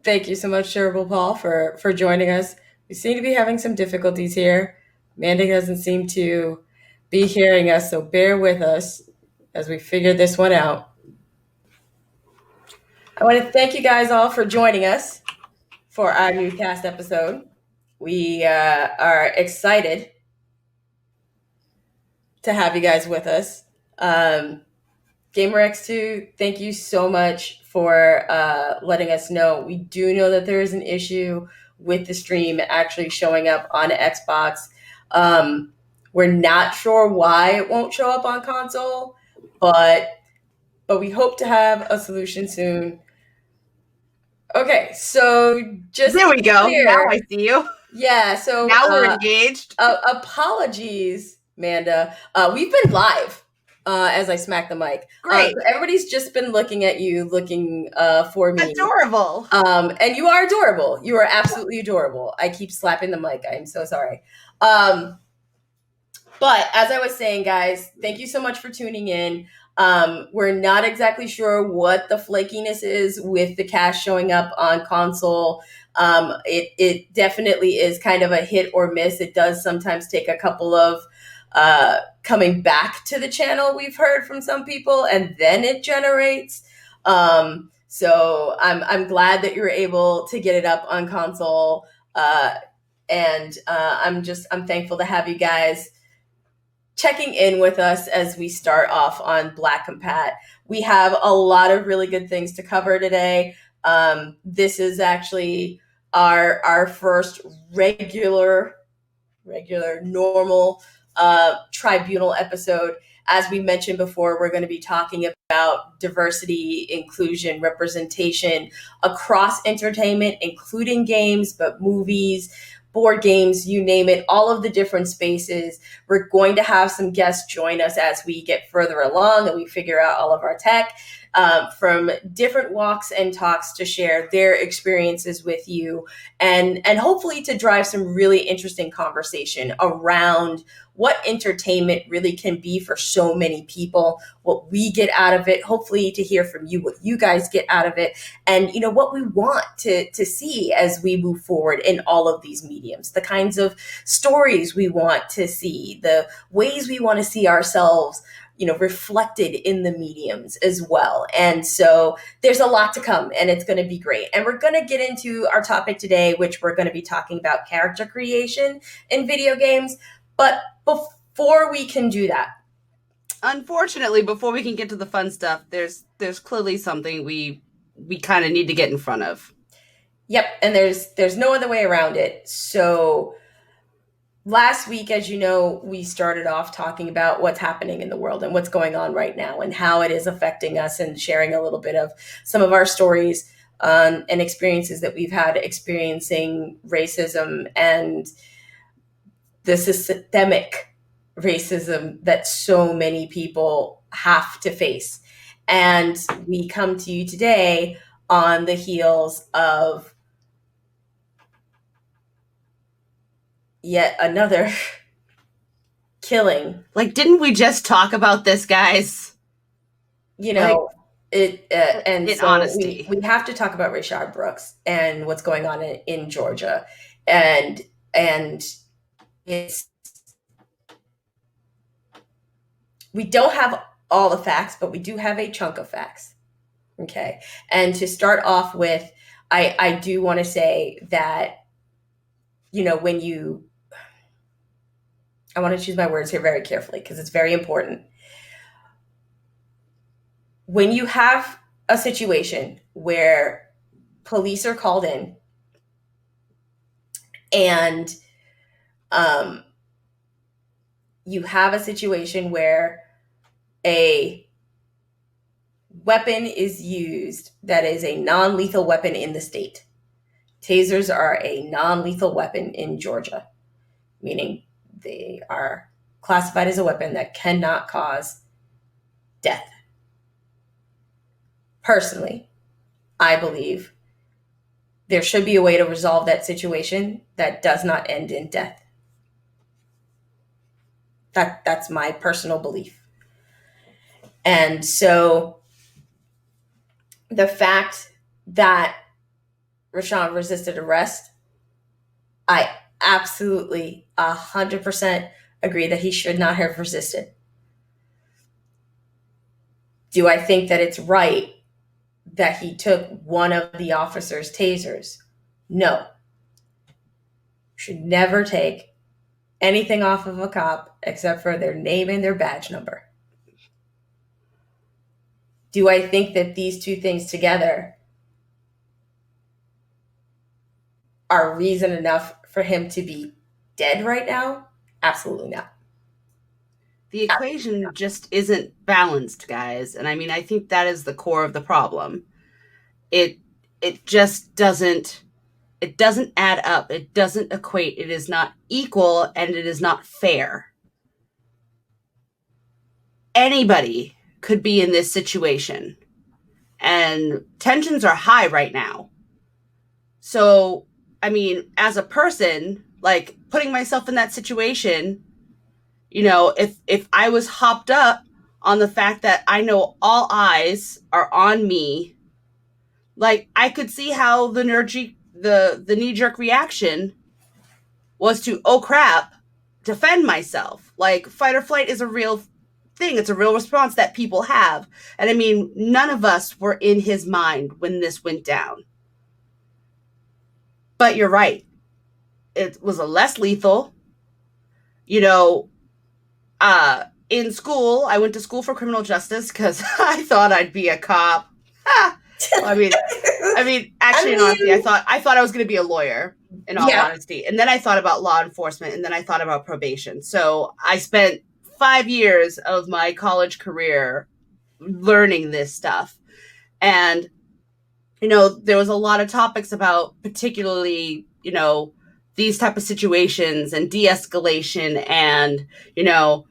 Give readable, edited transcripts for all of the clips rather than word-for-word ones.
Thank you so much, Sherbal Paul, for joining us. We seem to be having some difficulties here. Amanda doesn't seem to be hearing us, so bear with us as we figure this one out. I want to thank you guys all for joining us for our new cast episode. We are excited to have you guys with us. GamerX2, thank you so much for letting us know. We do know that there is an issue with the stream actually showing up on Xbox. We're not sure why it won't show up on console, but we hope to have a solution soon. Okay, so just There to we be go. Now clear, I see you. yeah. So Now we're engaged. apologies, Amanda. We've been live as I smack the mic. Great. So everybody's just been looking at you, looking for me. Adorable. And you are adorable. You are absolutely adorable. I keep slapping the mic. I am so sorry. But as I was saying, guys, thank you so much for tuning in. We're not exactly sure what the flakiness is with the cast showing up on console. It definitely is kind of a hit or miss. It does sometimes take a couple of coming back to the channel, we've heard from some people, and then it generates. So I'm glad that you're able to get it up on console. And I'm thankful to have you guys checking in with us as we start off on BlackCompat. We have a lot of really good things to cover today. This is actually our first regular normal tribunal episode. As we mentioned before, we're going to be talking about diversity, inclusion, representation across entertainment, including games, but movies, board games, you name it, all of the different spaces. We're going to have some guests join us as we get further along and we figure out all of our tech, from different walks and talks to share their experiences with you, and hopefully to drive some really interesting conversation around what entertainment really can be for so many people, what we get out of it, hopefully to hear from you what you guys get out of it, and what we want to see as we move forward in all of these mediums, the kinds of stories we want to see, the ways we want to see ourselves reflected in the mediums as well. And so there's a lot to come, and it's going to be great. And we're going to get into our topic today, which we're going to be talking about character creation in video games. But before we can do that, Unfortunately, before we can get to the fun stuff, there's clearly something we kind of need to get in front of. Yep, and there's no other way around it. So last week, as you know, we started off talking about what's happening in the world and what's going on right now and how it is affecting us, and sharing a little bit of some of our stories and experiences that we've had experiencing racism and the systemic racism that so many people have to face. And we come to you today on the heels of yet another killing. Like, didn't we just talk about this, guys? And in so honesty, we have to talk about Rayshard Brooks and what's going on in Georgia, and it's we don't have all the facts, but we do have a chunk of facts. Okay, and to start off with, I do want to say that when you, I want to choose my words here very carefully because it's very important. When you have a situation where police are called in and you have a situation where a weapon is used that is a non-lethal weapon in the state. Tasers are a non-lethal weapon in Georgia, meaning they are classified as a weapon that cannot cause death. Personally, I believe there should be a way to resolve that situation that does not end in death. That's my personal belief. And so the fact that Rashawn resisted arrest, I absolutely 100% agree that he should not have resisted. Do I think that it's right that he took one of the officer's tasers? No. Should never take anything off of a cop except for their name and their badge number. Do I think that these two things together are reason enough for him to be dead right now? Absolutely not. The equation just isn't balanced, guys. And I mean, I think that is the core of the problem. It just doesn't add up. It doesn't equate. It is not equal, and it is not fair. Anybody could be in this situation, and tensions are high right now. So, I mean, as a person, like putting myself in that situation, you know, if I was hopped up on the fact that I know all eyes are on me, like I could see how the knee-jerk reaction was to, oh crap, defend myself. Like fight or flight is a real thing. It's a real response that people have. And I mean, none of us were in his mind when this went down. But you're right. It was a less lethal. You know, in school, I went to school for criminal justice because I thought I'd be a cop. I mean, actually, in honesty, I thought I was going to be a lawyer. In all honesty, and then I thought about law enforcement, and then I thought about probation. So I spent 5 years of my college career learning this stuff, and you know, there was a lot of topics about particularly, you know, these type of situations and de-escalation, and you know,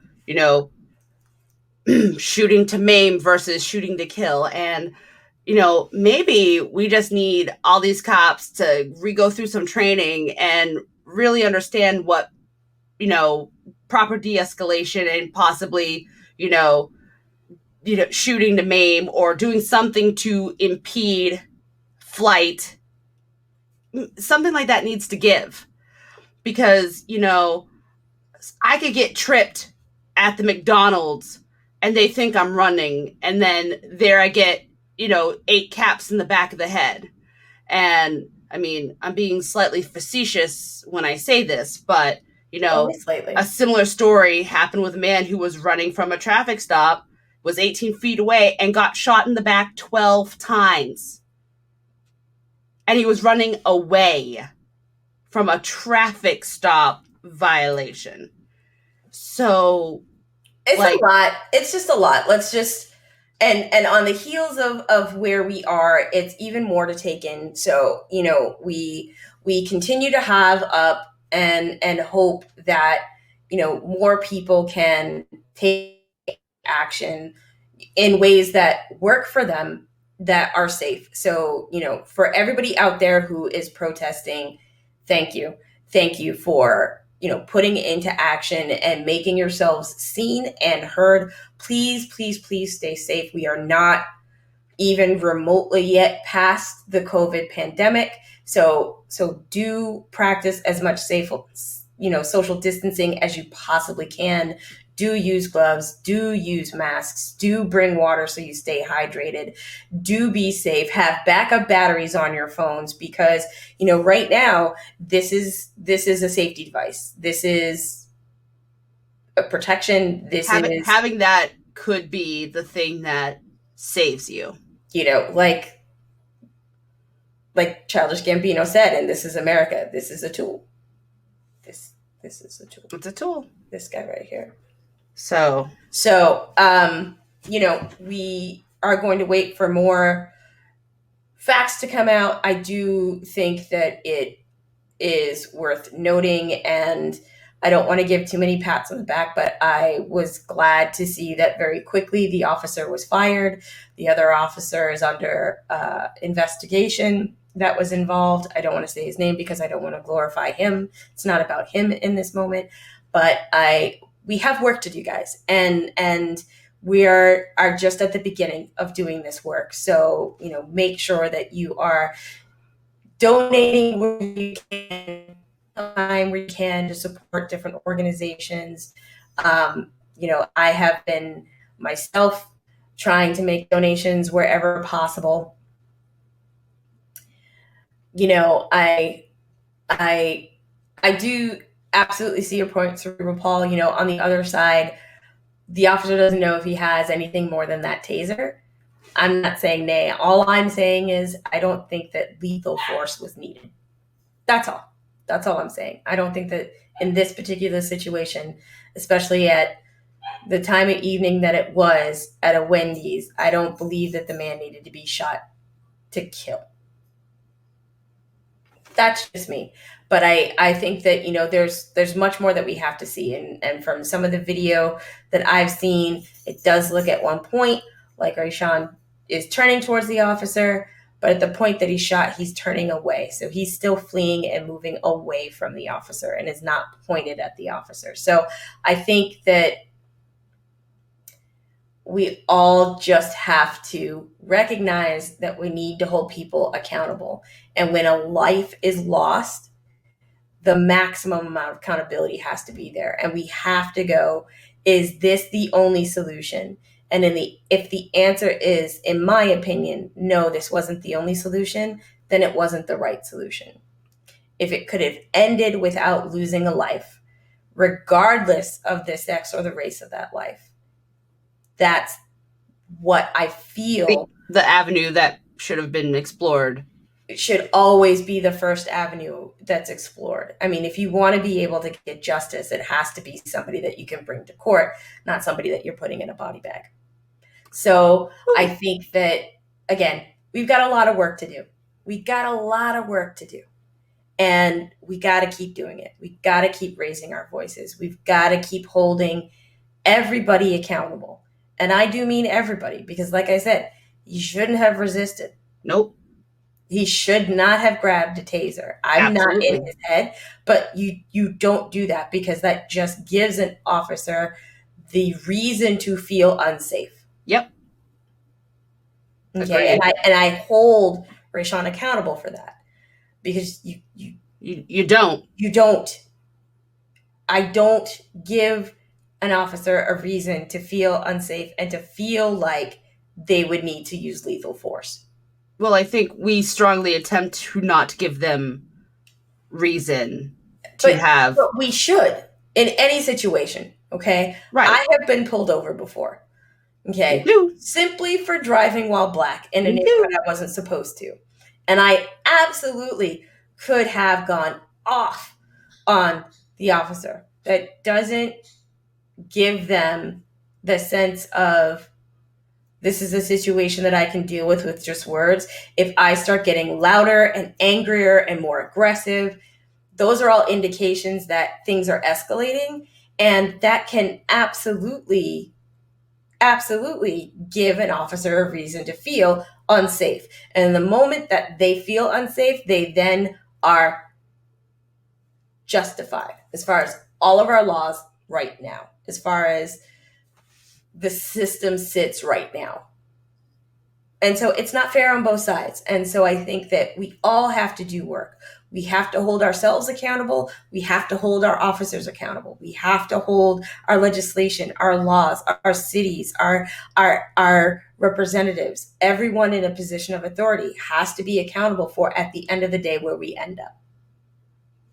shooting to maim versus shooting to kill. And you know, maybe we just need all these cops to re-go through some training and really understand what, you know, proper de-escalation and possibly, you know, shooting to maim or doing something to impede flight. Something like that needs to give, because, you know, I could get tripped at the McDonald's and they think I'm running, and then there I get, you know, 8 caps in the back of the head. And I mean, I'm being slightly facetious when I say this, but you know, a similar story happened with a man who was running from a traffic stop, was 18 feet away, and got shot in the back 12 times. And he was running away from a traffic stop violation. So it's like, a lot. It's just a lot. Let's just and on the heels of where we are, it's even more to take in. So, you know, we continue to have up and hope that, you know, more people can take action in ways that work for them, that are safe. So, you know, for everybody out there who is protesting, thank you. Thank you for, you know, putting it into action and making yourselves seen and heard. Please, please, please stay safe. We are not even remotely yet past the COVID pandemic. So do practice as much safe, you know, social distancing as you possibly can. Do use gloves, do use masks, do bring water so you stay hydrated, do be safe, have backup batteries on your phones, because, you know, right now, this is a safety device. This is a protection. Having that could be the thing that saves you. You know, like Childish Gambino said, and This Is America, this is a tool. This is a tool. It's a tool. This guy right here. So, you know, we are going to wait for more facts to come out. I do think that it is worth noting, and I don't want to give too many pats on the back, but I was glad to see that very quickly the officer was fired. The other officer is under investigation that was involved. I don't want to say his name because I don't want to glorify him. It's not about him in this moment, but we have work to do, guys, and we are just at the beginning of doing this work. So, you know, make sure that you are donating where you can, time where you can to support different organizations. I have been myself trying to make donations wherever possible. I do absolutely see your point, Cerebral Paul. On the other side, the officer doesn't know if he has anything more than that taser. I'm not saying nay. All I'm saying is I don't think that lethal force was needed. That's all. That's all I'm saying. I don't think that in this particular situation, especially at the time of evening that it was at a Wendy's, I don't believe that the man needed to be shot to kill. That's just me. But I think that, there's much more that we have to see. And from some of the video that I've seen, it does look at one point like Rayshawn is turning towards the officer, but at the point that he's shot, he's turning away. So he's still fleeing and moving away from the officer and is not pointed at the officer. So I think that we all just have to recognize that we need to hold people accountable. And when a life is lost, the maximum amount of accountability has to be there. And we have to go, is this the only solution? And if the answer is, in my opinion, no, this wasn't the only solution, then it wasn't the right solution. If it could have ended without losing a life, regardless of the sex or the race of that life, that's what I feel the avenue that should have been explored. It should always be the first avenue that's explored. I mean, if you want to be able to get justice, it has to be somebody that you can bring to court, not somebody that you're putting in a body bag. So I think that, again, we've got a lot of work to do. We got a lot of work to do. And we got to keep doing it. We got to keep raising our voices. We've got to keep holding everybody accountable. And I do mean everybody, because like I said, you shouldn't have resisted. Nope. He should not have grabbed a taser. I'm Absolutely. Not in his head, but you don't do that, because that just gives an officer the reason to feel unsafe. Yep. Okay. And I hold Rayshawn accountable for that, because you don't. I don't give an officer a reason to feel unsafe and to feel like they would need to use lethal force. Well, I think we strongly attempt to not give them reason to have. But we should, in any situation, okay? Right. I have been pulled over before, okay? Simply for driving while black in a neighborhood I wasn't supposed to. And I absolutely could have gone off on the officer. That doesn't give them the sense of, this is a situation that I can deal with just words. If I start getting louder and angrier and more aggressive, those are all indications that things are escalating. And that can absolutely give an officer a reason to feel unsafe. And the moment that they feel unsafe, they then are justified as far as all of our laws right now, as far as the system sits right now. And so it's not fair on both sides. And so I think that we all have to do work. We have to hold ourselves accountable. We have to hold our officers accountable. We have to hold our legislation, our laws, our cities, our representatives. Everyone in a position of authority has to be accountable for, at the end of the day, where we end up.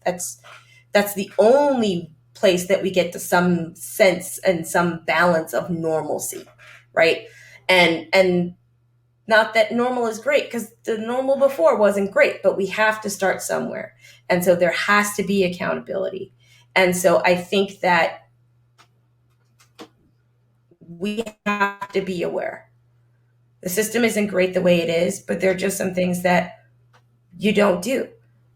That's the only place that we get to some sense and some balance of normalcy, right? And not that normal is great, because the normal before wasn't great, but we have to start somewhere. And so there has to be accountability. And so I think that we have to be aware. The system isn't great the way it is, but there are just some things that you don't do,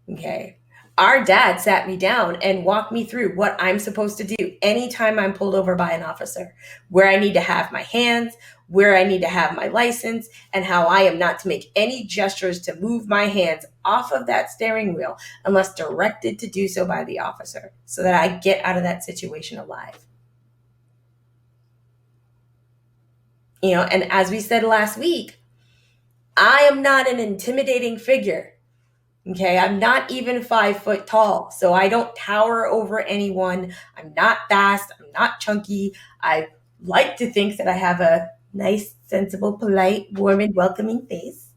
okay? Our dad sat me down and walked me through what I'm supposed to do anytime I'm pulled over by an officer, where I need to have my hands, where I need to have my license, and how I am not to make any gestures to move my hands off of that steering wheel unless directed to do so by the officer, so that I get out of that situation alive. And as we said last week, I am not an intimidating figure. Okay, I'm not even 5 foot tall, so I don't tower over anyone. I'm not fast. I'm not chunky. I like to think that I have a nice, sensible, polite, warm, and welcoming face.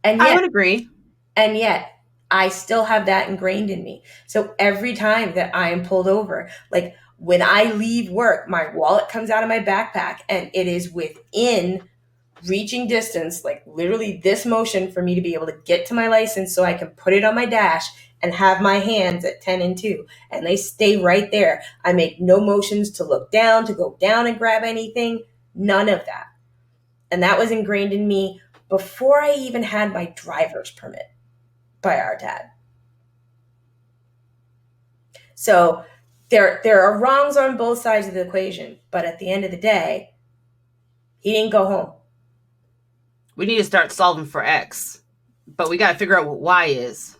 And I yet, would agree. and yet, I still have that ingrained in me. So every time that I am pulled over, like when I leave work, my wallet comes out of my backpack and it is within reaching distance, like literally this motion for me to be able to get to my license so I can put it on my dash and have my hands at 10 and 2. And they stay right there. I make no motions to look down, to go down and grab anything. None of that. And that was ingrained in me before I even had my driver's permit by our dad. So there are wrongs on both sides of the equation, but at the end of the day, he didn't go home. We need to start solving for X, but we got to figure out what Y is,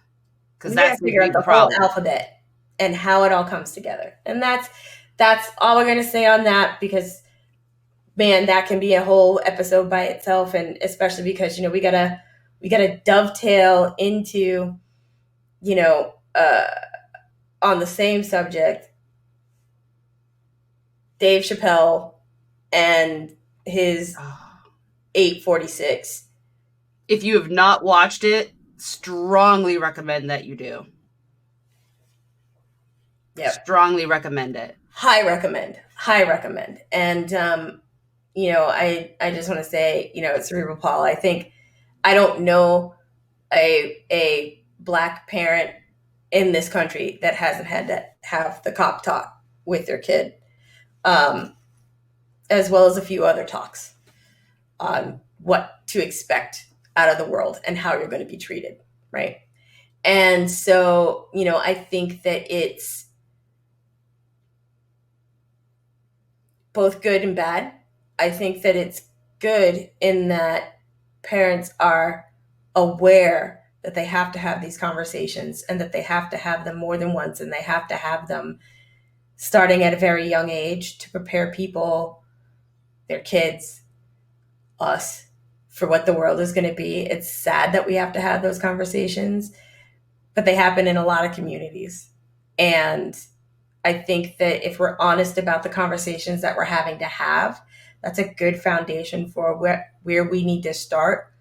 because that's going to be the problem. Whole alphabet and how it all comes together. And that's all we're going to say on that, because man, that can be a whole episode by itself, and especially because we gotta dovetail into on the same subject, Dave Chappelle and his 846. If you have not watched it, strongly recommend that you do. Yeah, strongly recommend it. High recommend. And I just want to say, Cerebral Paul, I think I don't know a Black parent in this country that hasn't had to have the cop talk with their kid, as well as a few other talks on what to expect out of the world and how you're going to be treated, right? And so, I think that it's both good and bad. I think that it's good in that parents are aware that they have to have these conversations and that they have to have them more than once, and they have to have them starting at a very young age to prepare people, their kids, us, for what the world is going to be. It's sad that we have to have those conversations, but they happen in a lot of communities. And I think that if we're honest about the conversations that we're having to have, that's a good foundation for where we need to start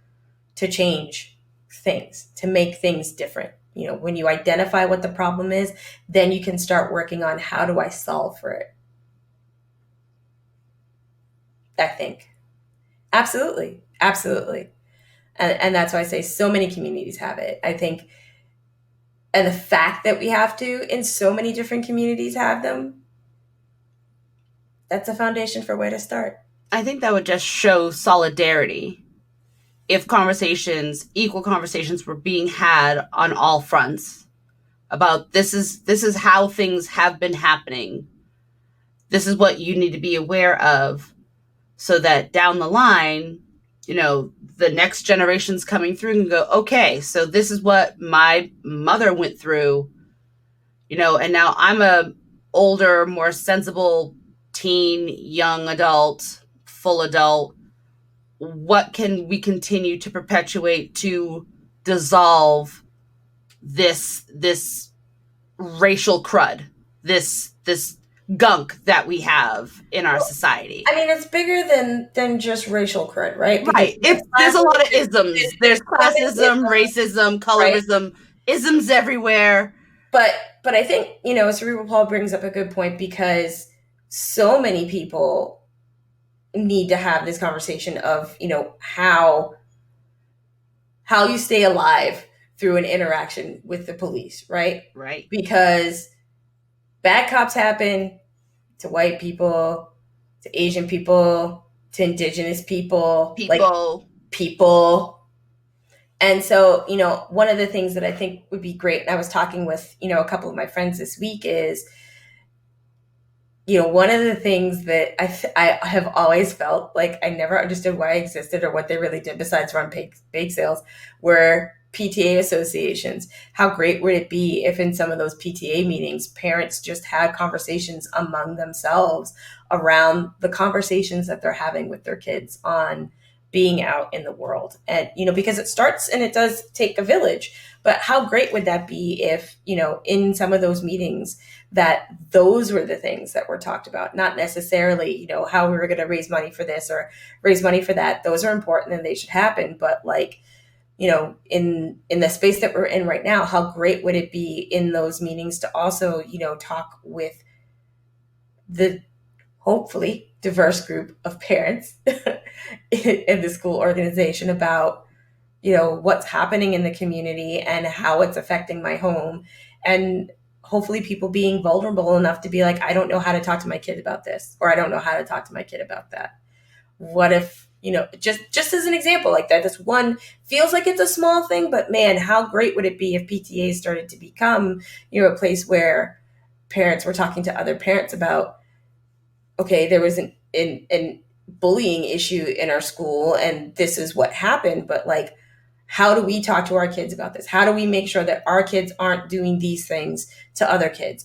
to change things, to make things different. When you identify what the problem is, then you can start working on how do I solve for it. I think. Absolutely. And that's why I say so many communities have it. I think, and the fact that we have to, in so many different communities, have them, that's a foundation for where to start. I think that would just show solidarity if equal conversations were being had on all fronts about this is how things have been happening. This is what you need to be aware of, so that down the line, the next generation's coming through and go, okay, so this is what my mother went through, and now I'm a older, more sensible teen, young adult, full adult. What can we continue to perpetuate to dissolve this racial crud, this gunk that we have in our society? I mean, it's bigger than just racial crud, right? Right. There's a lot of isms. There's classism, racism, colorism, right? Isms everywhere. But I think, Cerebral Paul brings up a good point, because so many people need to have this conversation of, how you stay alive through an interaction with the police, right? Right. Because bad cops happen to white people, to Asian people, to indigenous people. And so, one of the things that I think would be great, and I was talking with, a couple of my friends this week, is, one of the things that I have always felt like I never understood why I existed or what they really did besides run bake sales were PTA associations. How great would it be if in some of those PTA meetings, parents just had conversations among themselves around the conversations that they're having with their kids on being out in the world. And, because it starts and it does take a village. But how great would that be if, in some of those meetings, that those were the things that were talked about, not necessarily, how we were going to raise money for this or raise money for that. Those are important and they should happen. But like, in the space that we're in right now, how great would it be in those meetings to also, talk with the hopefully diverse group of parents in the school organization about, what's happening in the community and how it's affecting my home. And hopefully people being vulnerable enough to be like, I don't know how to talk to my kid about this, or I don't know how to talk to my kid about that. What if, just as an example like that, this one feels like it's a small thing, but man, how great would it be if PTA started to become, a place where parents were talking to other parents about, okay, there was an bullying issue in our school and this is what happened, but like, how do we talk to our kids about this? How do we make sure that our kids aren't doing these things to other kids?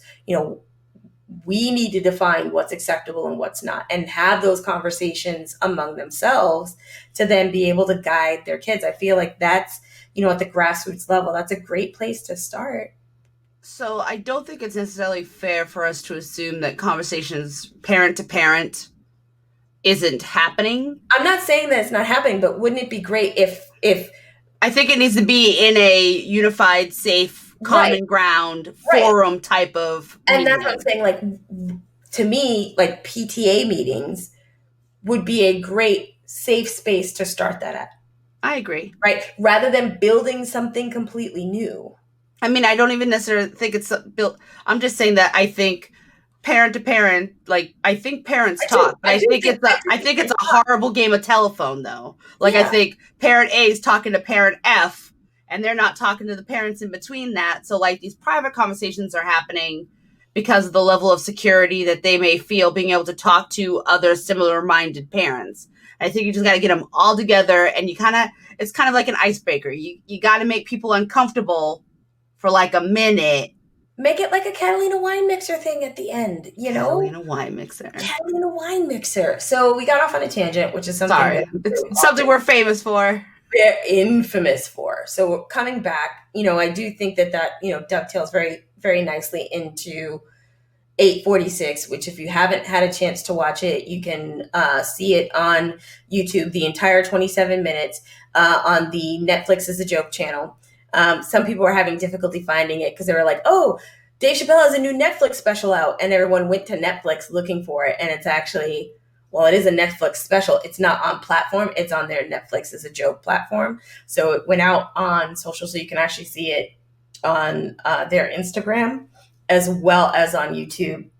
We need to define what's acceptable and what's not, and have those conversations among themselves to then be able to guide their kids. I feel like that's, at the grassroots level, that's a great place to start. So I don't think it's necessarily fair for us to assume that conversations parent to parent isn't happening. I'm not saying that it's not happening, but wouldn't it be great if I think it needs to be in a unified, safe, common ground forum type of and meeting. that's what I'm saying. Like, to me, like PTA meetings would be a great safe space to start that at. I agree. Right? Rather than building something completely new. I mean, I don't even necessarily think it's built. I'm just saying that I think parent to parent, like I think parents talk, but I think it's a horrible game of telephone though. Like I think parent A is talking to parent F and they're not talking to the parents in between that. So like these private conversations are happening because of the level of security that they may feel being able to talk to other similar minded parents. I think you just got to get them all together and it's kind of like an icebreaker. You got to make people uncomfortable for like a minute. Make it like a Catalina wine mixer thing at the end, Catalina wine mixer. Catalina wine mixer. So we got off on a tangent, which is something it's something we're famous for. We're infamous for. So coming back, I do think that dovetails very, very nicely into 846, which if you haven't had a chance to watch it, you can see it on YouTube, the entire 27 minutes on the Netflix is a Joke channel. Some people are having difficulty finding it because they were like, oh, Dave Chappelle has a new Netflix special out. And everyone went to Netflix looking for it. And it's actually, well, it is a Netflix special. It's not on platform. It's on their Netflix is a Joke platform. So it went out on social, so you can actually see it on their Instagram as well as on YouTube.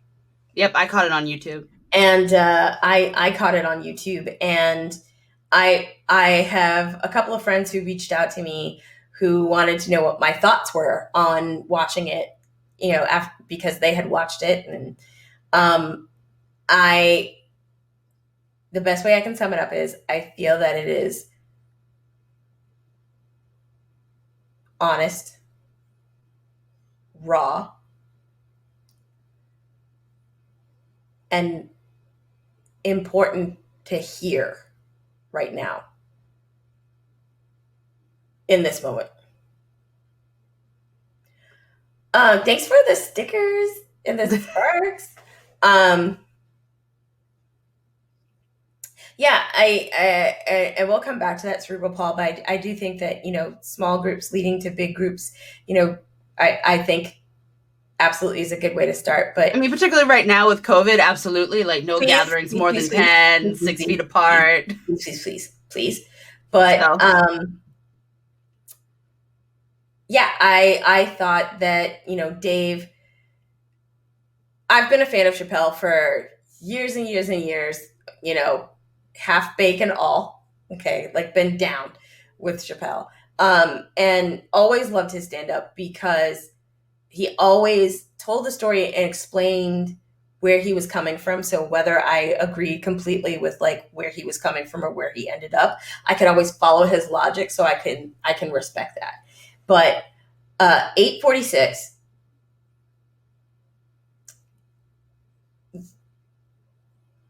Yep, I caught it on YouTube. And I caught it on YouTube. And I have a couple of friends who reached out to me who wanted to know what my thoughts were on watching it, because they had watched it. And the best way I can sum it up is I feel that it is honest, raw, and important to hear right now in this moment. Thanks for the stickers and the sparks. Yeah, I will come back to that cerebral Paul, but I do think that, small groups leading to big groups, I think absolutely is a good way to start. But I mean, particularly right now with COVID, absolutely, like no gatherings more than 10, 6 feet apart. Please. But yeah, I thought that, Dave, I've been a fan of Chappelle for years and years and years, half bake and all, okay, like been down with Chappelle, and always loved his stand-up because he always told the story and explained where he was coming from. So whether I agreed completely with like where he was coming from or where he ended up, I could always follow his logic. So I can respect that. But 846,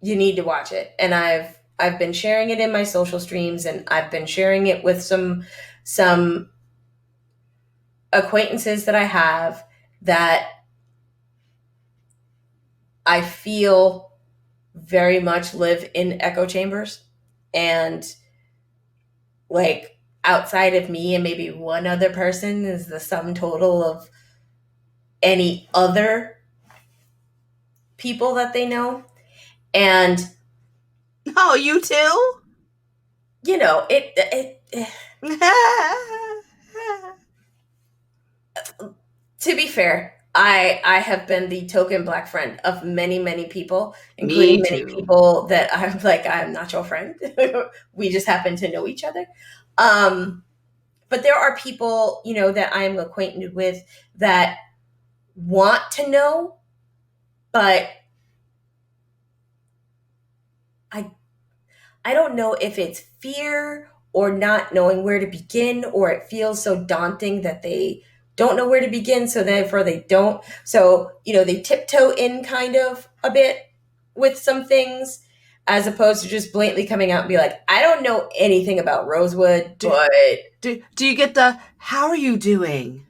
you need to watch it. And I've I've been sharing it in my social streams, and I've been sharing it with some acquaintances that I have that I feel very much live in echo chambers, and like outside of me and maybe one other person is the sum total of any other people that they know. And Oh, you too? you know, to be fair, I have been the token black friend of many people, Me including many too. people that I'm like, I'm not your friend. We just happen to know each other. But there are people, that I'm acquainted with that want to know, but I I don't know if it's fear or not knowing where to begin, or it feels so daunting that they don't know where to begin, so therefore they don't. So, they tiptoe in kind of a bit with some things, as opposed to just blatantly coming out and be like, I don't know anything about Rosewood, Do, but do you get the, how are you doing?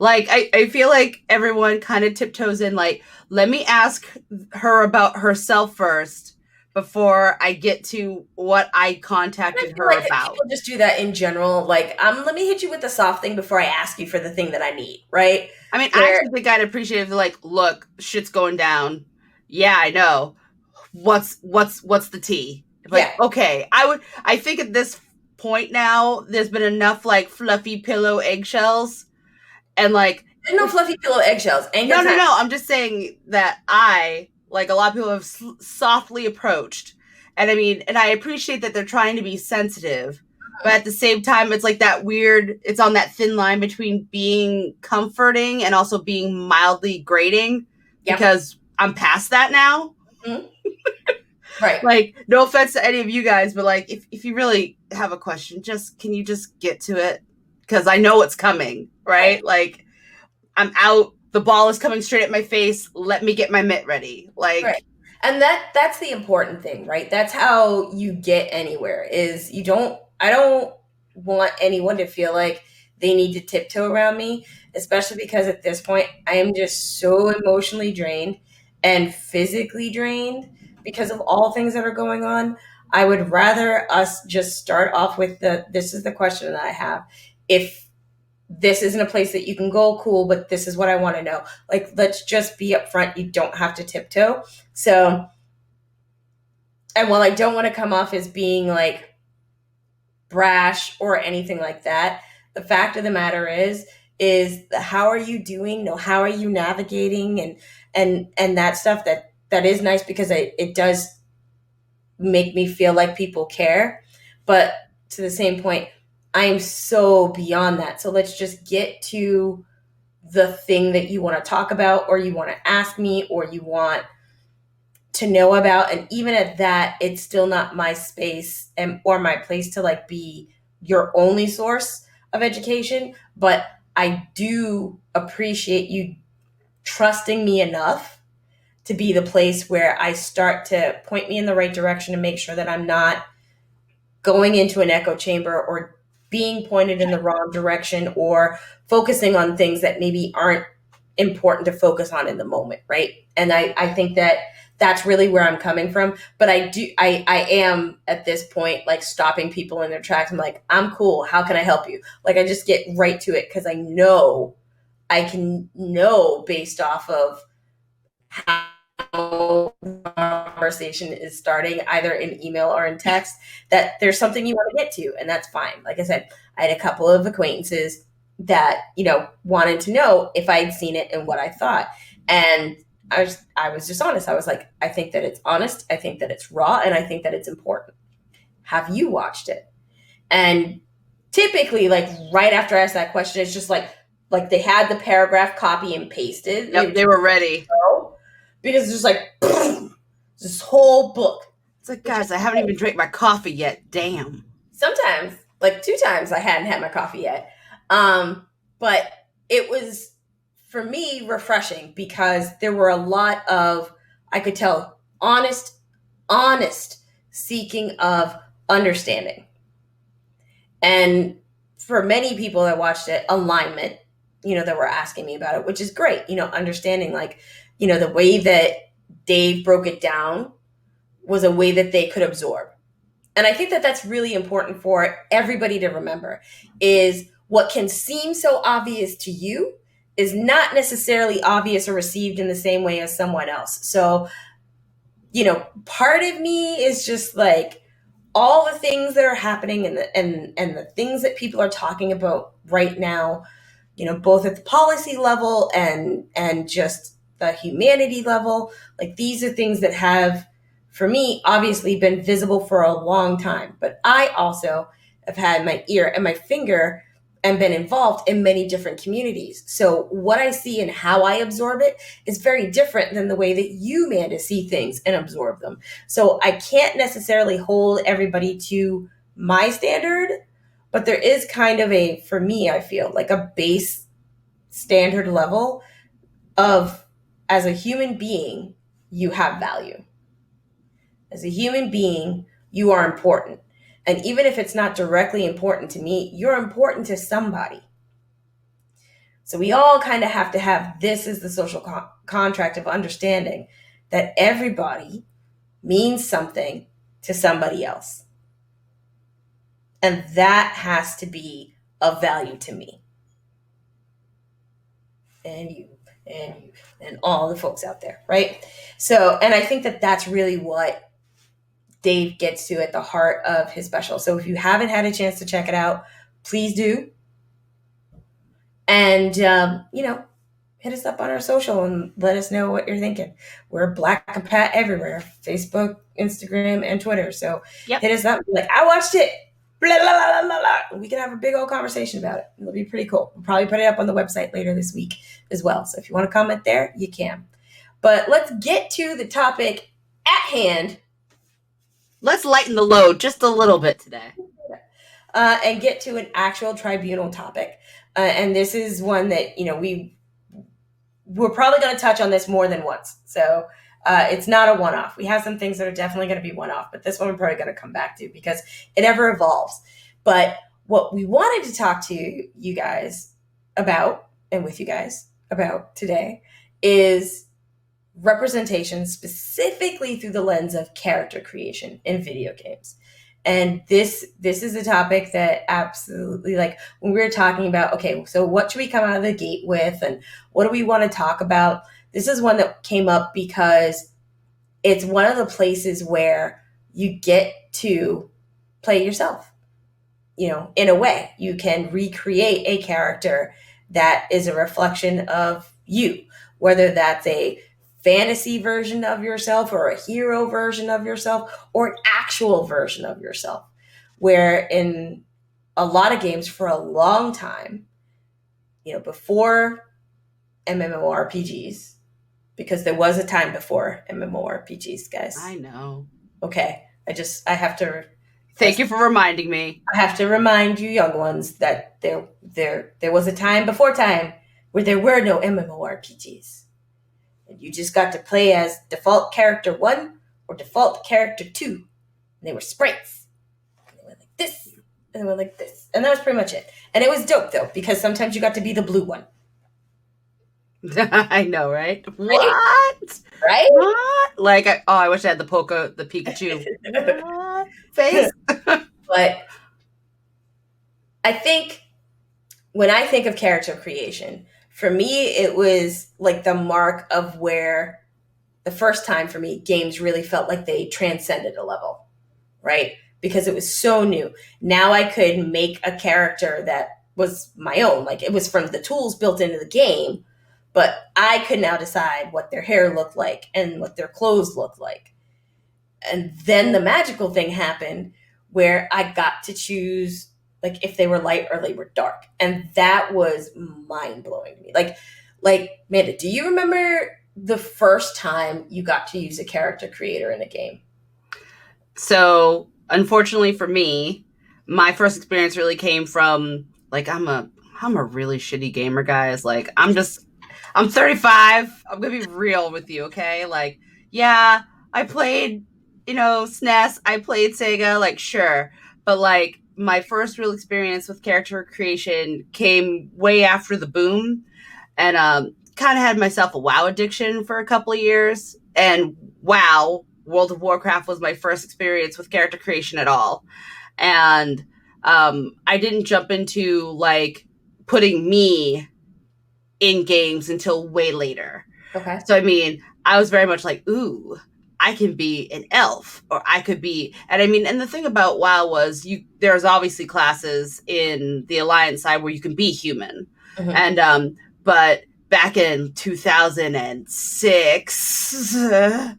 Like, I feel like everyone kind of tiptoes in, like, let me ask her about herself first before I get to what I I contacted feel her like that about. people just do that in general. Like, let me hit you with the soft thing before I ask you for the thing that I need, right? I mean, I Where, actually think I'd appreciate if they're like, look, shit's going down. Yeah, I know. What's the tea? yeah, Like, okay, I think at this point now, there's been enough like fluffy pillow eggshells and like there's no fluffy pillow eggshells. Ain't got time. no. I'm just saying that I, like a lot of people, have softly approached, and I mean, and I appreciate that they're trying to be sensitive, but at the same time, it's like that weird. It's on that thin line between being comforting and also being mildly grating, Yep. because I'm past that now. Mhm. Right. Like, no offense to any of you guys, but like, if you really have a question, just can you just get to it? Because I know it's coming, Right. right? Like, I'm out. The ball is coming straight at my face. Let me get my mitt ready. Right. Like, And that's the important thing, right? That's how you get anywhere. Is you don't I don't want anyone to feel like they need to tiptoe around me, especially because at this point I am just so emotionally drained and physically drained because of all things that are going on. I would rather us just start off with this is the question that I have. If this isn't a place that you can go, cool, but this is what I want to know. Like, let's just be upfront. You don't have to tiptoe. So, and while I don't want to come off as being like brash or anything like that, the fact of the matter is how are you doing? No, how are you navigating? And that stuff that is nice, because it does make me feel like people care. But to the same point, I am so beyond that. So let's just get to the thing that you want to talk about, or you want to ask me, or you want to know about. And even at that, it's still not my space and or my place to like be your only source of education. But I do appreciate you trusting me enough to be the place where I start to point me in the right direction and make sure that I'm not going into an echo chamber or being pointed in the wrong direction or focusing on things that maybe aren't important to focus on in the moment, right? And I think that that's really where I'm coming from. But I am at this point like stopping people in their tracks. I'm like, I'm cool. How can I help you? Like, I just get right to it because I know I can know based off of how conversation is starting, either in email or in text, that there's something you want to get to, and that's fine. Like I said, I had a couple of acquaintances that wanted to know if I'd seen it and what I thought, and I was just honest. I was like, I think that it's honest, I think that it's raw, and I think that it's important. Have you watched it? And typically, like right after I asked that question, it's just like they had the paragraph copy and pasted. yep, they were ready. Because it's just like this whole book. It's like, guys, I haven't even drank my coffee yet. Damn. Sometimes, like 2 times, I hadn't had my coffee yet. But it was, for me, refreshing because there were a lot of, I could tell, honest, seeking of understanding. And for many people that watched it, alignment, that were asking me about it, which is great, understanding like, the way that Dave broke it down was a way that they could absorb. And I think that that's really important for everybody to remember is what can seem so obvious to you is not necessarily obvious or received in the same way as someone else. So, part of me is just like all the things that are happening and the things that people are talking about right now, both at the policy level and just the humanity level. Like these are things that have, for me, obviously been visible for a long time. But I also have had my ear and my finger and been involved in many different communities. So what I see and how I absorb it is very different than the way that you, Manda, see things and absorb them. So I can't necessarily hold everybody to my standard, but there is kind of a, for me, I feel like a base standard level of, as a human being, you have value. As a human being, you are important. And even if it's not directly important to me, you're important to somebody. So we all kind of have to have this as the social contract of understanding that everybody means something to somebody else. And that has to be of value to me. And you, and all the folks out there, right? So, and I think that that's really what Dave gets to at the heart of his special. So if you haven't had a chance to check it out, please do. And, hit us up on our social and let us know what you're thinking. We're BlackCompat everywhere, Facebook, Instagram, and Twitter. So hit us up. Like, I watched it. Blah, blah, blah, blah, blah. We can have a big old conversation about it. It'll be pretty cool. We'll probably put it up on the website later this week as well. So if you want to comment there, you can. But let's get to the topic at hand. Let's lighten the load just a little bit today. And get to an actual tribunal topic. And this is one that, we're probably going to touch on this more than once. So it's not a one-off. We have some things that are definitely going to be one-off, but this one we're probably going to come back to because it ever evolves. But what we wanted to talk to you guys about, and with you guys about today, is representation specifically through the lens of character creation in video games. And this is a topic that absolutely, like when we were talking about, okay, so what should we come out of the gate with and what do we want to talk about? This is one that came up because it's one of the places where you get to play yourself. In a way, you can recreate a character that is a reflection of you, whether that's a fantasy version of yourself or a hero version of yourself or an actual version of yourself, where in a lot of games for a long time, before MMORPGs, because there was a time before MMORPGs, guys. I know. Okay. I have to. Thank you for reminding me. I have to remind you young ones that there was a time before time where there were no MMORPGs. And you just got to play as default character 1 or default character 2. And they were sprites. And they went like this. And they went like this. And that was pretty much it. And it was dope, though, because sometimes you got to be the blue one. I know, right? Right? What? Right? What? Like, I wish I had the Pikachu. What? Face? But I think when I think of character creation, for me, it was like the mark of where the first time for me, games really felt like they transcended a level, right? Because it was so new. Now I could make a character that was my own. Like it was from the tools built into the game, but I could now decide what their hair looked like and what their clothes looked like. And then the magical thing happened where I got to choose like if they were light or they were dark. And that was mind blowing to me. Like, Manda, do you remember the first time you got to use a character creator in a game? So, unfortunately for me, my first experience really came from like I'm a really shitty gamer, guys. Like I'm 35. I'm gonna be real with you, okay? Like, yeah, I played SNES, I played Sega, like, sure. But, like, my first real experience with character creation came way after the boom. And kind of had myself a WoW addiction for a couple of years. And WoW, World of Warcraft, was my first experience with character creation at all. And I didn't jump into, like, putting me in games until way later. Okay. So, I mean, I was very much like, ooh, I can be an elf, or I could be, and I mean, and the thing about WoW was there's obviously classes in the Alliance side where you can be human. Mm-hmm. And, but back in 2006, I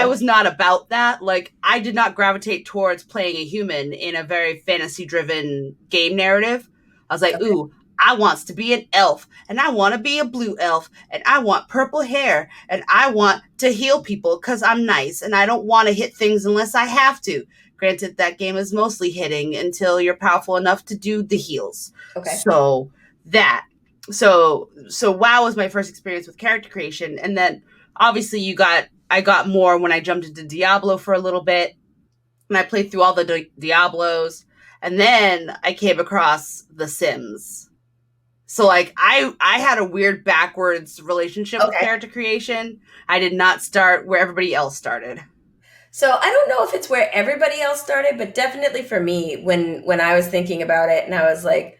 was not about that. Like, I did not gravitate towards playing a human in a very fantasy driven game narrative. I was like, ooh, I wants to be an elf, and I want to be a blue elf, and I want purple hair, and I want to heal people because I'm nice, and I don't want to hit things unless I have to. Granted, that game is mostly hitting until you're powerful enough to do the heals. Okay. So WoW was my first experience with character creation, and then obviously I got more when I jumped into Diablo for a little bit, and I played through all the Diablos, and then I came across The Sims. So, like, I had a weird backwards relationship with character creation. I did not start where everybody else started. So I don't know if it's where everybody else started, but definitely for me, when I was thinking about it, and I was like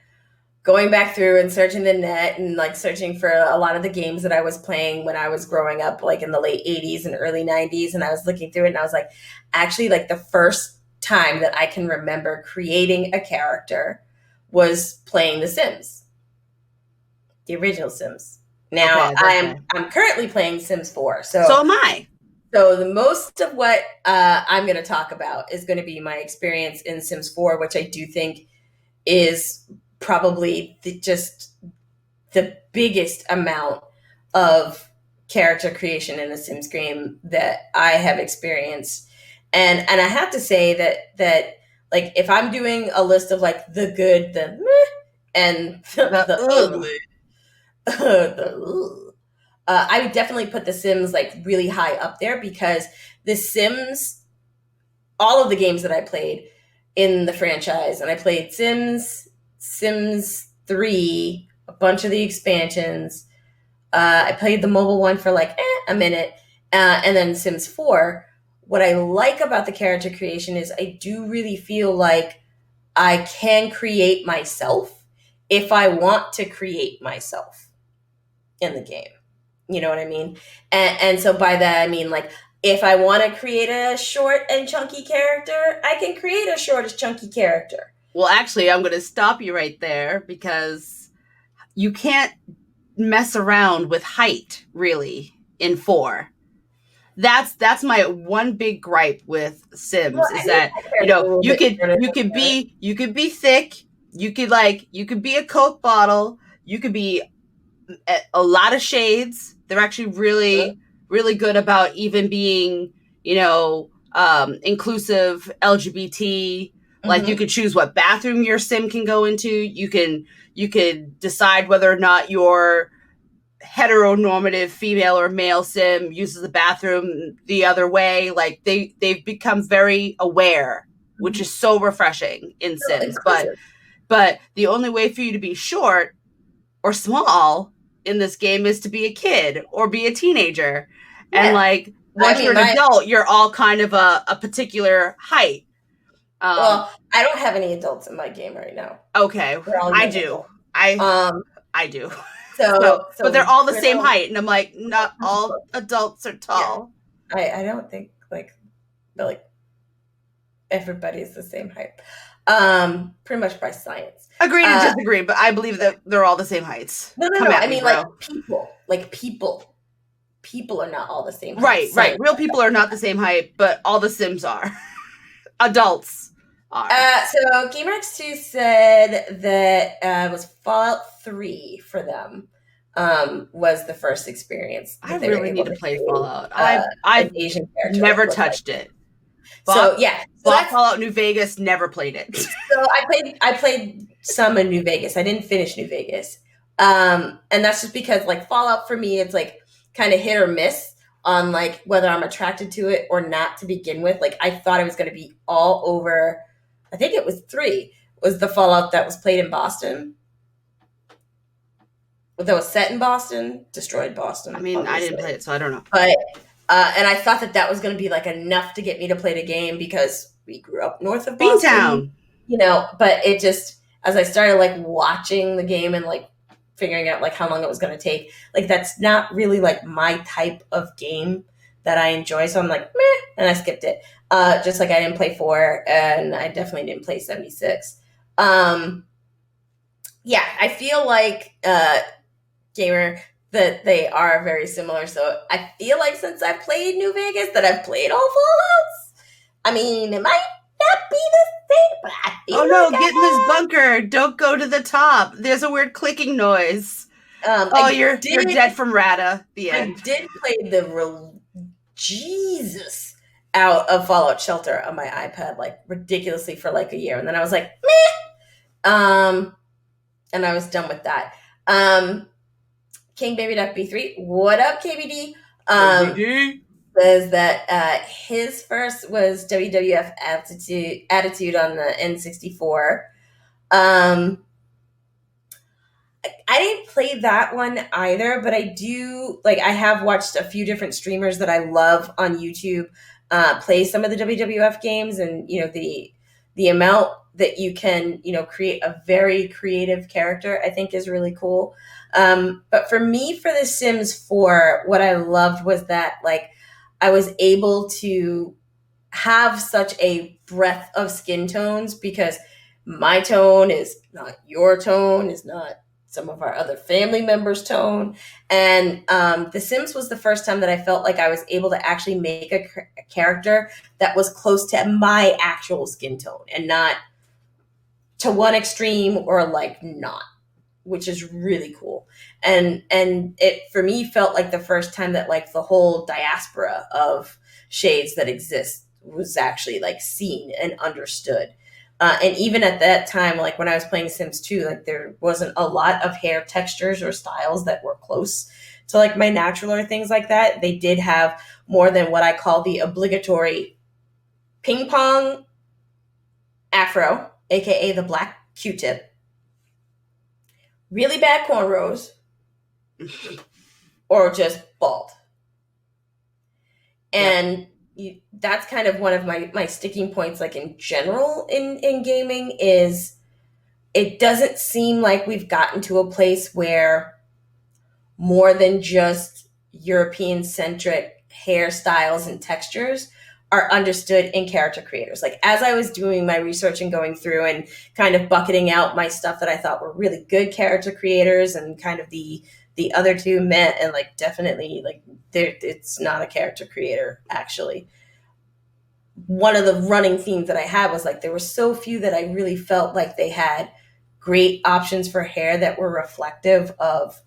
going back through and searching the net and like searching for a lot of the games that I was playing when I was growing up, like in the late 80s and early 90s, and I was looking through it, and I was like, actually, like, the first time that I can remember creating a character was playing The Sims. The original Sims. Now, I'm currently playing Sims 4. So am I. So the most of what I'm going to talk about is going to be my experience in Sims 4, which I do think is probably just the biggest amount of character creation in a Sims game that I have experienced. And I have to say that like, if I'm doing a list of like the good, the meh, and the ugly, I would definitely put The Sims like really high up there, because The Sims, all of the games that I played in the franchise, and I played Sims 3, a bunch of the expansions. I played the mobile one for like a minute, and then Sims 4. What I like about the character creation is I do really feel like I can create myself if I want to create myself in the game. You know what I mean? And so by that, I mean, like, if I want to create a short and chunky character, I can create a short and chunky character. Well, actually, I'm going to stop you right there, because you can't mess around with height, really, in 4. That's my one big gripe with Sims, is that, you could be thick, you could be a Coke bottle, you could be a lot of shades. They're actually really, really good about even being, inclusive LGBT. Like, you could choose what bathroom your sim can go into. You could decide whether or not your heteronormative female or male sim uses the bathroom the other way. Like, they've become very aware, which is so refreshing in Sims. But the only way for you to be short or small in this game is to be a kid or be a teenager. Yeah. And like, once you're an adult, you're all kind of a particular height. Well, I don't have any adults in my game right now. Okay. I do. I do. So, but they're all the same height, and I'm like, not all adults are tall. Yeah. I don't think like everybody's the same height. Pretty much by science. Agree to disagree, but I believe that they're all the same heights. No. I mean, bro. People are not all the same height. Right. Real people are not the same height, but all the Sims are. Adults are. So GameX2 said that it was Fallout 3 for them. Was the first experience. I really need to play Fallout. I've never touched it. So Fallout New Vegas, never played it. So I played some in New Vegas. I didn't finish New Vegas. And that's just because like Fallout for me, it's like kind of hit or miss on like whether I'm attracted to it or not to begin with. Like I thought it was going to be all over. I think it was 3 was the Fallout that was played in Boston. That was set in Boston, destroyed Boston. I mean, obviously. I didn't play it, so I don't know. But and I thought that was going to be like enough to get me to play the game because we grew up north of Boston, Beantown. You know. But it just, as I started like watching the game and like figuring out like how long it was going to take, like that's not really like my type of game that I enjoy. So I'm like, meh, and I skipped it. Just like I didn't play 4, and I definitely didn't play 76. Yeah, I feel like Gamer that they are very similar. So I feel like since I've played New Vegas that I've played all Fallouts. I mean, it might not be the thing, but I feel like no, get in this bunker. Don't go to the top. There's a weird clicking noise. You're dead from Rata. The end. I did play the Jesus out of Fallout Shelter on my iPad like ridiculously for like a year, and then I was like, meh. And I was done with that. King Baby Duck B3, what up, KBD? Says that his first was WWF Attitude on the N64. I didn't play that one either, but I do, like, I have watched a few different streamers that I love on YouTube play some of the WWF games, and, you know, the amount that you can, you know, create a very creative character, I think is really cool. But for me, for The Sims 4, what I loved was that, like, I was able to have such a breadth of skin tones because my tone is not your tone, is not some of our other family members' tone. And The Sims was the first time that I felt like I was able to actually make a character that was close to my actual skin tone and not to one extreme or like not, which is really cool. And it for me felt like the first time that like the whole diaspora of shades that exist was actually like seen and understood. And even at that time, like when I was playing Sims 2, like there wasn't a lot of hair textures or styles that were close to like my natural or things like that. They did have more than what I call the obligatory ping pong afro, aka the black Q-tip, really bad cornrows, or just bald. And that's kind of one of my sticking points, like in general in gaming, is it doesn't seem like we've gotten to a place where more than just European-centric hairstyles and textures are understood in character creators. Like as I was doing my research and going through and kind of bucketing out my stuff that I thought were really good character creators and kind of the other two meant, and like definitely like it's not a character creator actually. One of the running themes that I had was like there were so few that I really felt like they had great options for hair that were reflective of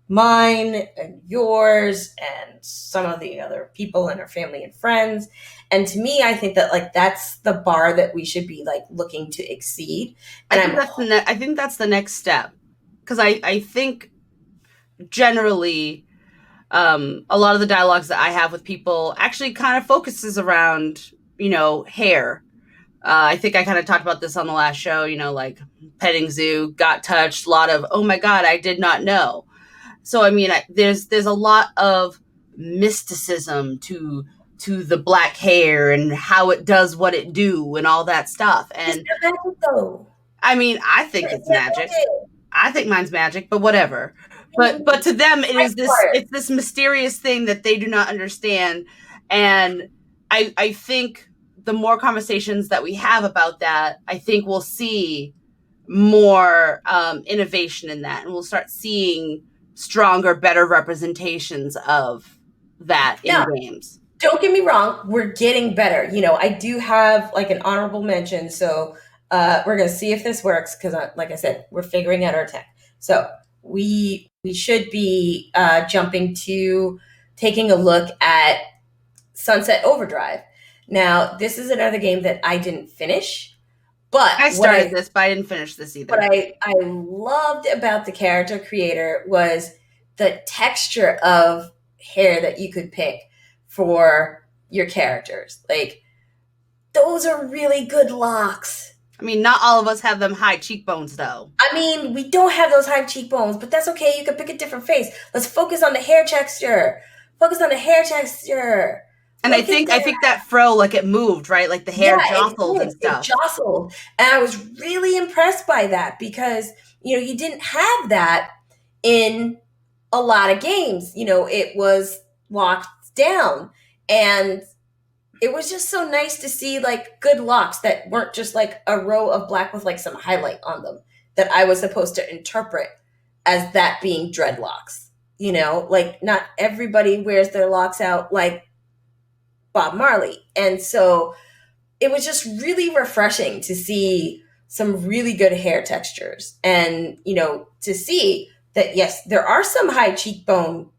mine and yours and some of the other people in our family and friends. And to me, I think that like that's the bar that we should be like looking to exceed. And I think that's the next step, because I think generally a lot of the dialogues that I have with people actually kind of focuses around, you know, hair. I think I kind of talked about this on the last show, you know, like petting zoo, got touched, a lot of, oh my God, I did not know. So, I mean, there's a lot of mysticism to the black hair and how it does what it do and all that stuff. And I mean, I think it's magic. I think mine's magic, but whatever. But to them, it's this mysterious thing that they do not understand. And I think the more conversations that we have about that, I think we'll see more innovation in that, and we'll start seeing stronger, better representations of that in games. Don't get me wrong, we're getting better. You know, I do have like an honorable mention, so we're going to see if this works because, like I said, we're figuring out our tech. So we should be jumping to taking a look at Sunset Overdrive. Now, this is another game that I didn't finish, but I started this, but I didn't finish this either. What I loved about the character creator was the texture of hair that you could pick for your characters. Like, those are really good locks. I mean, not all of us have them high cheekbones, though. I mean, we don't have those high cheekbones, but that's okay. You can pick a different face. Let's focus on the hair texture. Focus on the hair texture. And I think that fro, like, it moved, right? Like the hair jostled and stuff. It jostled. And I was really impressed by that because, you didn't have that in a lot of games. It was locked down. And it was just so nice to see like good locks that weren't just like a row of black with like some highlight on them that I was supposed to interpret as that being dreadlocks. Like not everybody wears their locks out like Bob Marley. And so it was just really refreshing to see some really good hair textures and, to see that, yes, there are some high cheekbone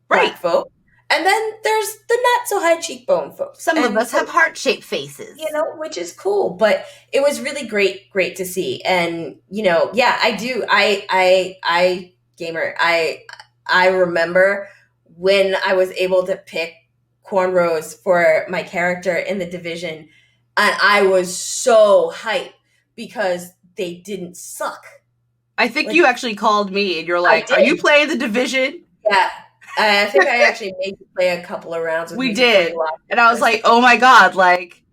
black folk. And then there's the not so high cheekbone folks. Some of us have heart-shaped faces. Which is cool. But it was really great to see. And, yeah, I do. I gamer, I remember when I was able to pick cornrows for my character in the Division, and I was so hyped because they didn't suck. I think you actually called me and you're like, are you playing the Division? Yeah. I think I actually made you play a couple of rounds. We did. And I was like, oh my God, like.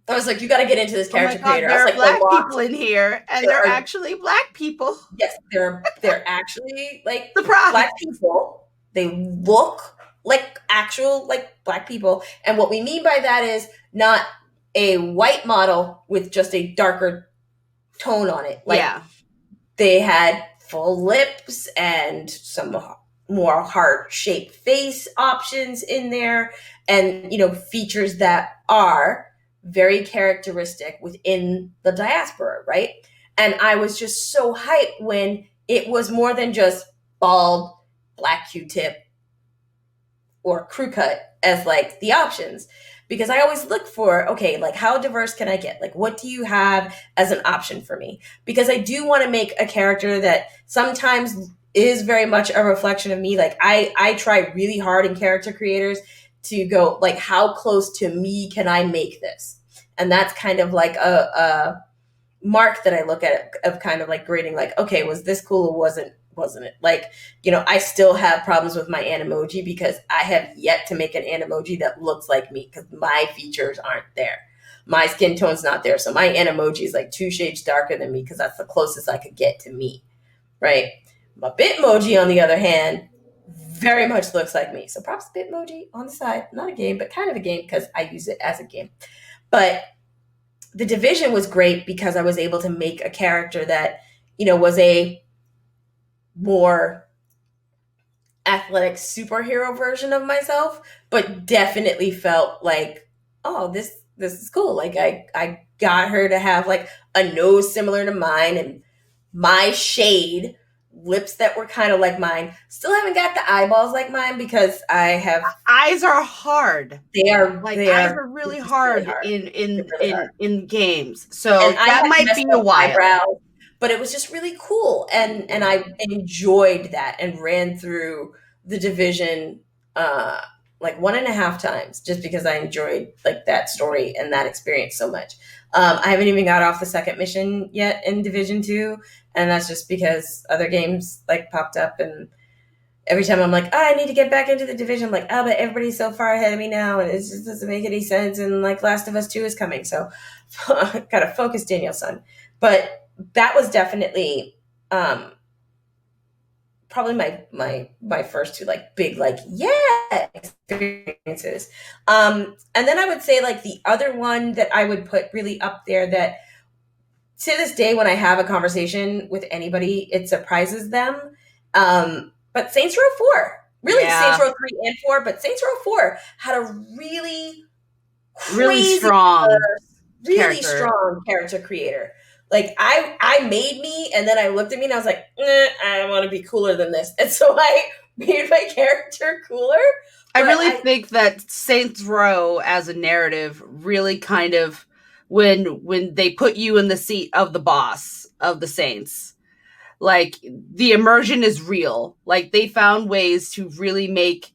I was like, you got to get into this character creator. There are like, black people in here, and they're actually black people. Yes, they're actually like the black people. They look like actual like black people. And what we mean by that is not a white model with just a darker tone on it. Like, they had full lips and some more heart-shaped face options in there, and features that are very characteristic within the diaspora, right? And I was just so hyped when it was more than just bald, black Q-tip, or crew cut as like the options, because I always look for, okay, like how diverse can I get? Like, what do you have as an option for me? Because I do want to make a character that sometimes is very much a reflection of me. Like I try really hard in character creators to go like, how close to me can I make this? And that's kind of like a mark that I look at of kind of like grading, like, okay, was this cool or wasn't it? Like, I still have problems with my Animoji because I have yet to make an Animoji that looks like me because my features aren't there. My skin tone's not there. So my Animoji is like 2 shades darker than me because that's the closest I could get to me, right? My Bitmoji, on the other hand, very much looks like me. So props to Bitmoji on the side. Not a game, but kind of a game because I use it as a game. But the Division was great because I was able to make a character that, was a more athletic superhero version of myself, but definitely felt like, oh, this is cool. Like I got her to have like a nose similar to mine and my shade, lips that were kind of like mine. Still haven't got the eyeballs like mine because I have eyes are hard. They are like they eyes are are really hard in games. So and that might be a while. Eyebrows, but it was just really cool, and I enjoyed that and ran through the Division like 1.5 times just because I enjoyed like that story and that experience so much. I haven't even got off the second mission yet in Division 2, and that's just because other games like popped up, and every time I'm like, oh, I need to get back into the Division, I'm like, oh, but everybody's so far ahead of me now, and it just doesn't make any sense, and like Last of Us 2 is coming, so gotta focus, Daniel, son. But that was definitely probably my first 2 like big like experiences. And then I would say like the other one that I would put really up there that to this day when I have a conversation with anybody, it surprises them. But Saints Row 4, really, Saints Row 3 and 4, but Saints Row 4 had a really strong character creator. Like I made me, and then I looked at me and I was like, I want to be cooler than this. And so I made my character cooler. I really think that Saints Row as a narrative really kind of, when they put you in the seat of the boss of the Saints, like the immersion is real. Like they found ways to really make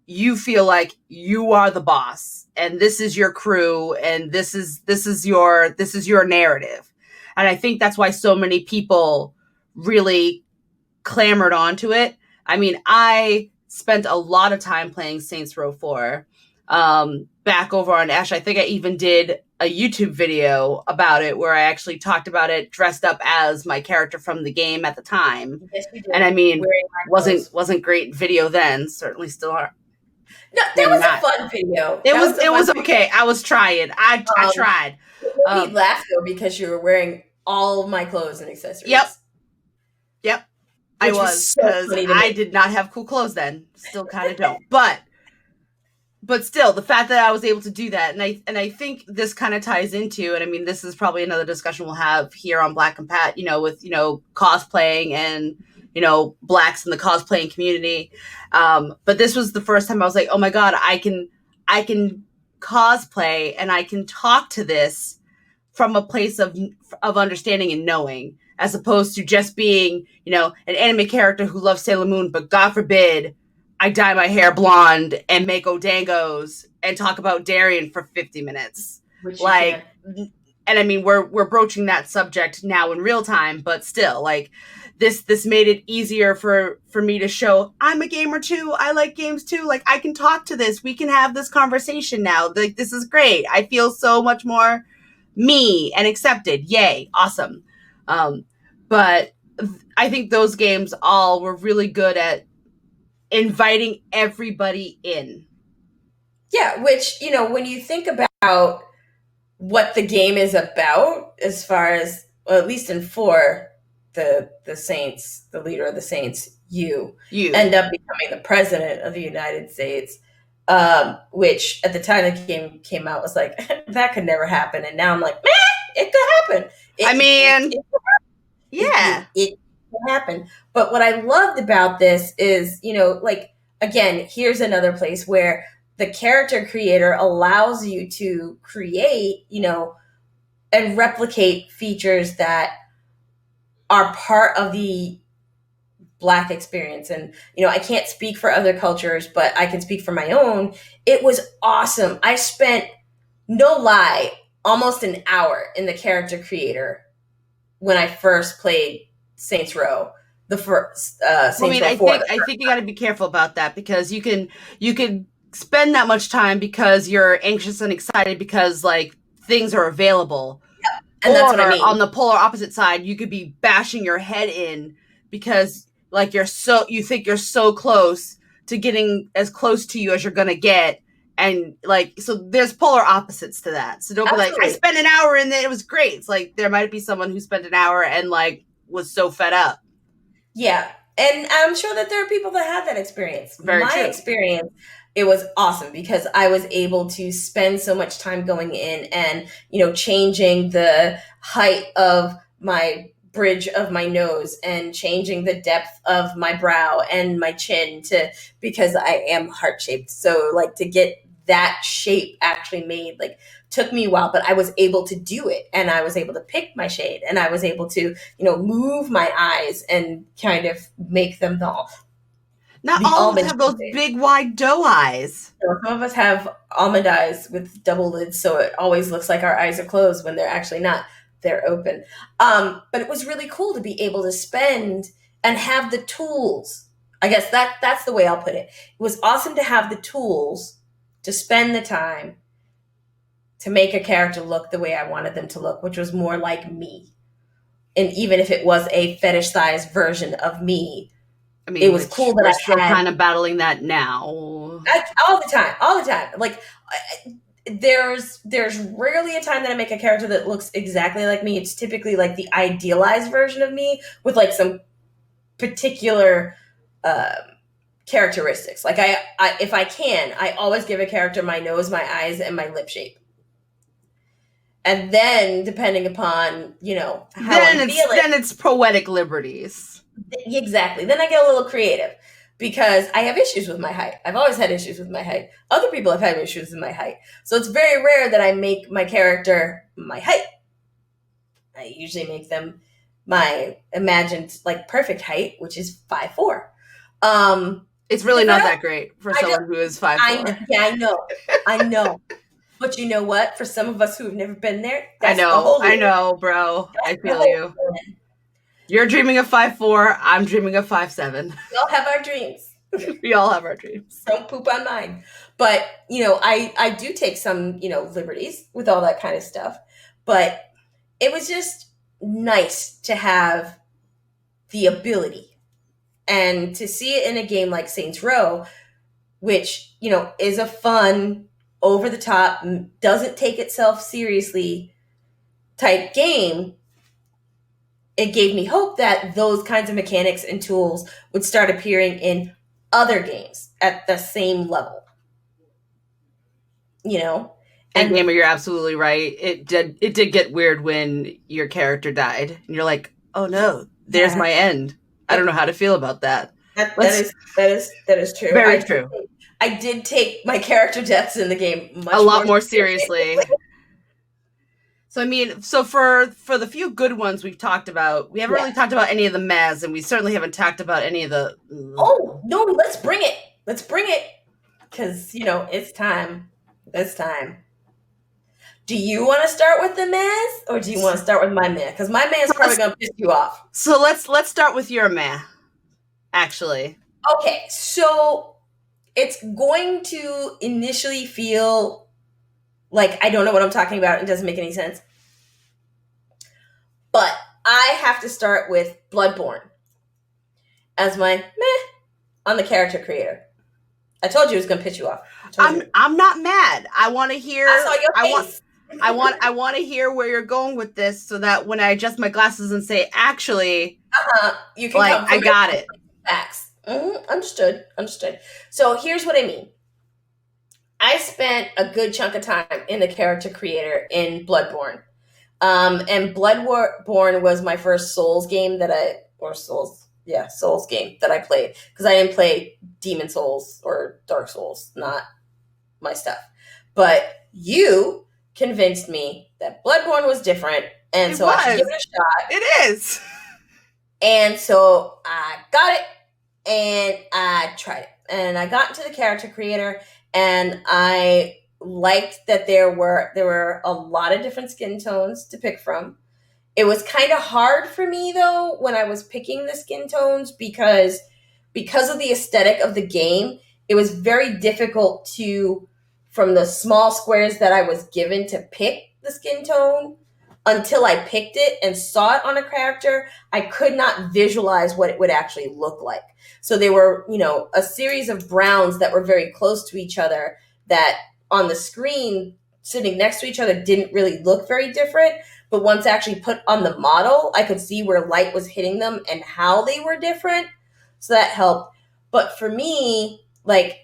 you feel like you are the boss and this is your crew and this is your narrative. And I think that's why so many people really clamored onto it. I mean, I spent a lot of time playing Saints Row 4 back over on Ash. I think I even did a YouTube video about it where I actually talked about it dressed up as my character from the game at the time. Yes, you did. And I mean, wasn't great video then. Certainly still are. No, that was a fun video. It was okay. I was trying. I tried. It made me laugh though because you were wearing all of my clothes and accessories. Yep. I was because I did not have cool clothes then. Still kind of don't. But still, the fact that I was able to do that, and I think this kind of ties into, and I mean, this is probably another discussion we'll have here on BlackCompat, with cosplaying and Blacks in the cosplaying community. But this was the first time I was like, oh my god, I can cosplay and I can talk to this from a place of understanding and knowing, as opposed to just being an anime character who loves Sailor Moon, but God forbid I dye my hair blonde and make Odangos and talk about Darien for 50 minutes. And I mean, we're broaching that subject now in real time, but still, like, this made it easier for me to show I'm a gamer too. I like games too. Like, I can talk to this. We can have this conversation now. Like, this is great. I feel so much more me and accepted. Yay. Awesome. But I think those games all were really good at inviting everybody in. Yeah, which, when you think about what the game is about, as far as, well, at least in 4, the Saints, the leader of the Saints, you end up becoming the president of the United States, which at the time the game came out was like, that could never happen. And now I'm like, man, it could happen. It can happen. But what I loved about this is, again, here's another place where the character creator allows you to create, and replicate features that are part of the Black experience. And, I can't speak for other cultures, but I can speak for my own. It was awesome. I spent, no lie, almost an hour in the character creator when I first played Saints Row. The first Saints Row 4. I think you got to be careful about that, because you can spend that much time because you're anxious and excited because, like, things are available. Yep. And that's what I mean. On the polar opposite side, you could be bashing your head in because, like, you think you're so close to getting as close to you as you're gonna get. And, like, so there's polar opposites to that. So don't be like, I spent an hour and it was great. It's like, there might be someone who spent an hour and, like, was so fed up. Yeah. And I'm sure that there are people that had that experience. Very true. Experience, it was awesome because I was able to spend so much time going in and, changing the height of my bridge of my nose and changing the depth of my brow and my chin because I am heart-shaped. So, like, to get that shape actually made, like, took me a while, but I was able to do it, and I was able to pick my shade, and I was able to, move my eyes and kind of make them all. Not all of us have those big, wide doe eyes. So some of us have almond eyes with double lids, so it always looks like our eyes are closed when they're actually not. They're open. But it was really cool to be able to spend and have the tools. I guess that's the way I'll put it. It was awesome to have the tools to spend the time to make a character look the way I wanted them to look, which was more like me. And even if it was a fetish-sized version of me, I mean, it was cool that we're still kind of battling that now. All the time. Like, there's rarely a time that I make a character that looks exactly like me. It's typically like the idealized version of me with, like, some particular characteristics. Like, I if I can, I always give a character my nose, my eyes, and my lip shape. And then, depending upon, how I'm feeling, then it's poetic liberties. Exactly. Then I get a little creative because I have issues with my height. I've always had issues with my height. Other people have had issues with my height. So it's very rare that I make my character my height. I usually make them my imagined, like, perfect height, which is 5'4". It's really If I not don't, that great for I don't, someone who is 5'4". I know. But you know what? For some of us who've never been there, I that's the whole know, bro. I that's the feel whole you. plan. You're dreaming of 5'4". I'm dreaming of 5'7". We all have our dreams. We all have our dreams. Don't poop on mine. But, I do take some, liberties with all that kind of stuff. But it was just nice to have the ability and to see it in a game like Saints Row, which, is a fun, over the top, doesn't take itself seriously type game. It gave me hope that those kinds of mechanics and tools would start appearing in other games at the same level. And And Gamer, you're absolutely right. It did get weird when your character died, and you're like, oh no, there's yeah, my end. I don't know how to feel about that. that Let's is true. Very true. I did take my character deaths in the game A much lot more more seriously. seriously. So I mean, so for the few good ones we've talked about, we haven't Yeah. really talked about any of the Maz, and we certainly haven't talked about any of the. Oh no, let's bring it. Let's bring it. Because it's time. It's time. Do you want to start with the Maz, or do you want to start with my man? Because my man's probably gonna piss you off. So let's start with your Maz. Actually, Okay, so it's going to initially feel like I don't know what I'm talking about. It doesn't make any sense. But I have to start with Bloodborne as my meh on the character creator. I told you it was going to piss you off. I'm not mad. I want to hear. I saw your face. I want to hear where you're going with this, so that when I adjust my glasses and say, actually, you can like come from I got it. Facts. Understood. So here's what I mean. I spent a good chunk of time in the character creator in Bloodborne. And Bloodborne was my first Souls game Souls game that I played. Because I didn't play Demon Souls or Dark Souls, not my stuff. But you convinced me that Bloodborne was different, and It so I should was. give it a shot. It is. And so I got it, and I tried it. And I got into the character creator, and I liked that there were a lot of different skin tones to pick from. It was kind of hard for me though when I was picking the skin tones because of the aesthetic of the game, it was very difficult to from the small squares that I was given to pick the skin tone until I picked it and saw it on a character, I could not visualize what it would actually look like. So they were, a series of browns that were very close to each other that on the screen sitting next to each other didn't really look very different. But once actually put on the model, I could see where light was hitting them and how they were different. So that helped. But for me, like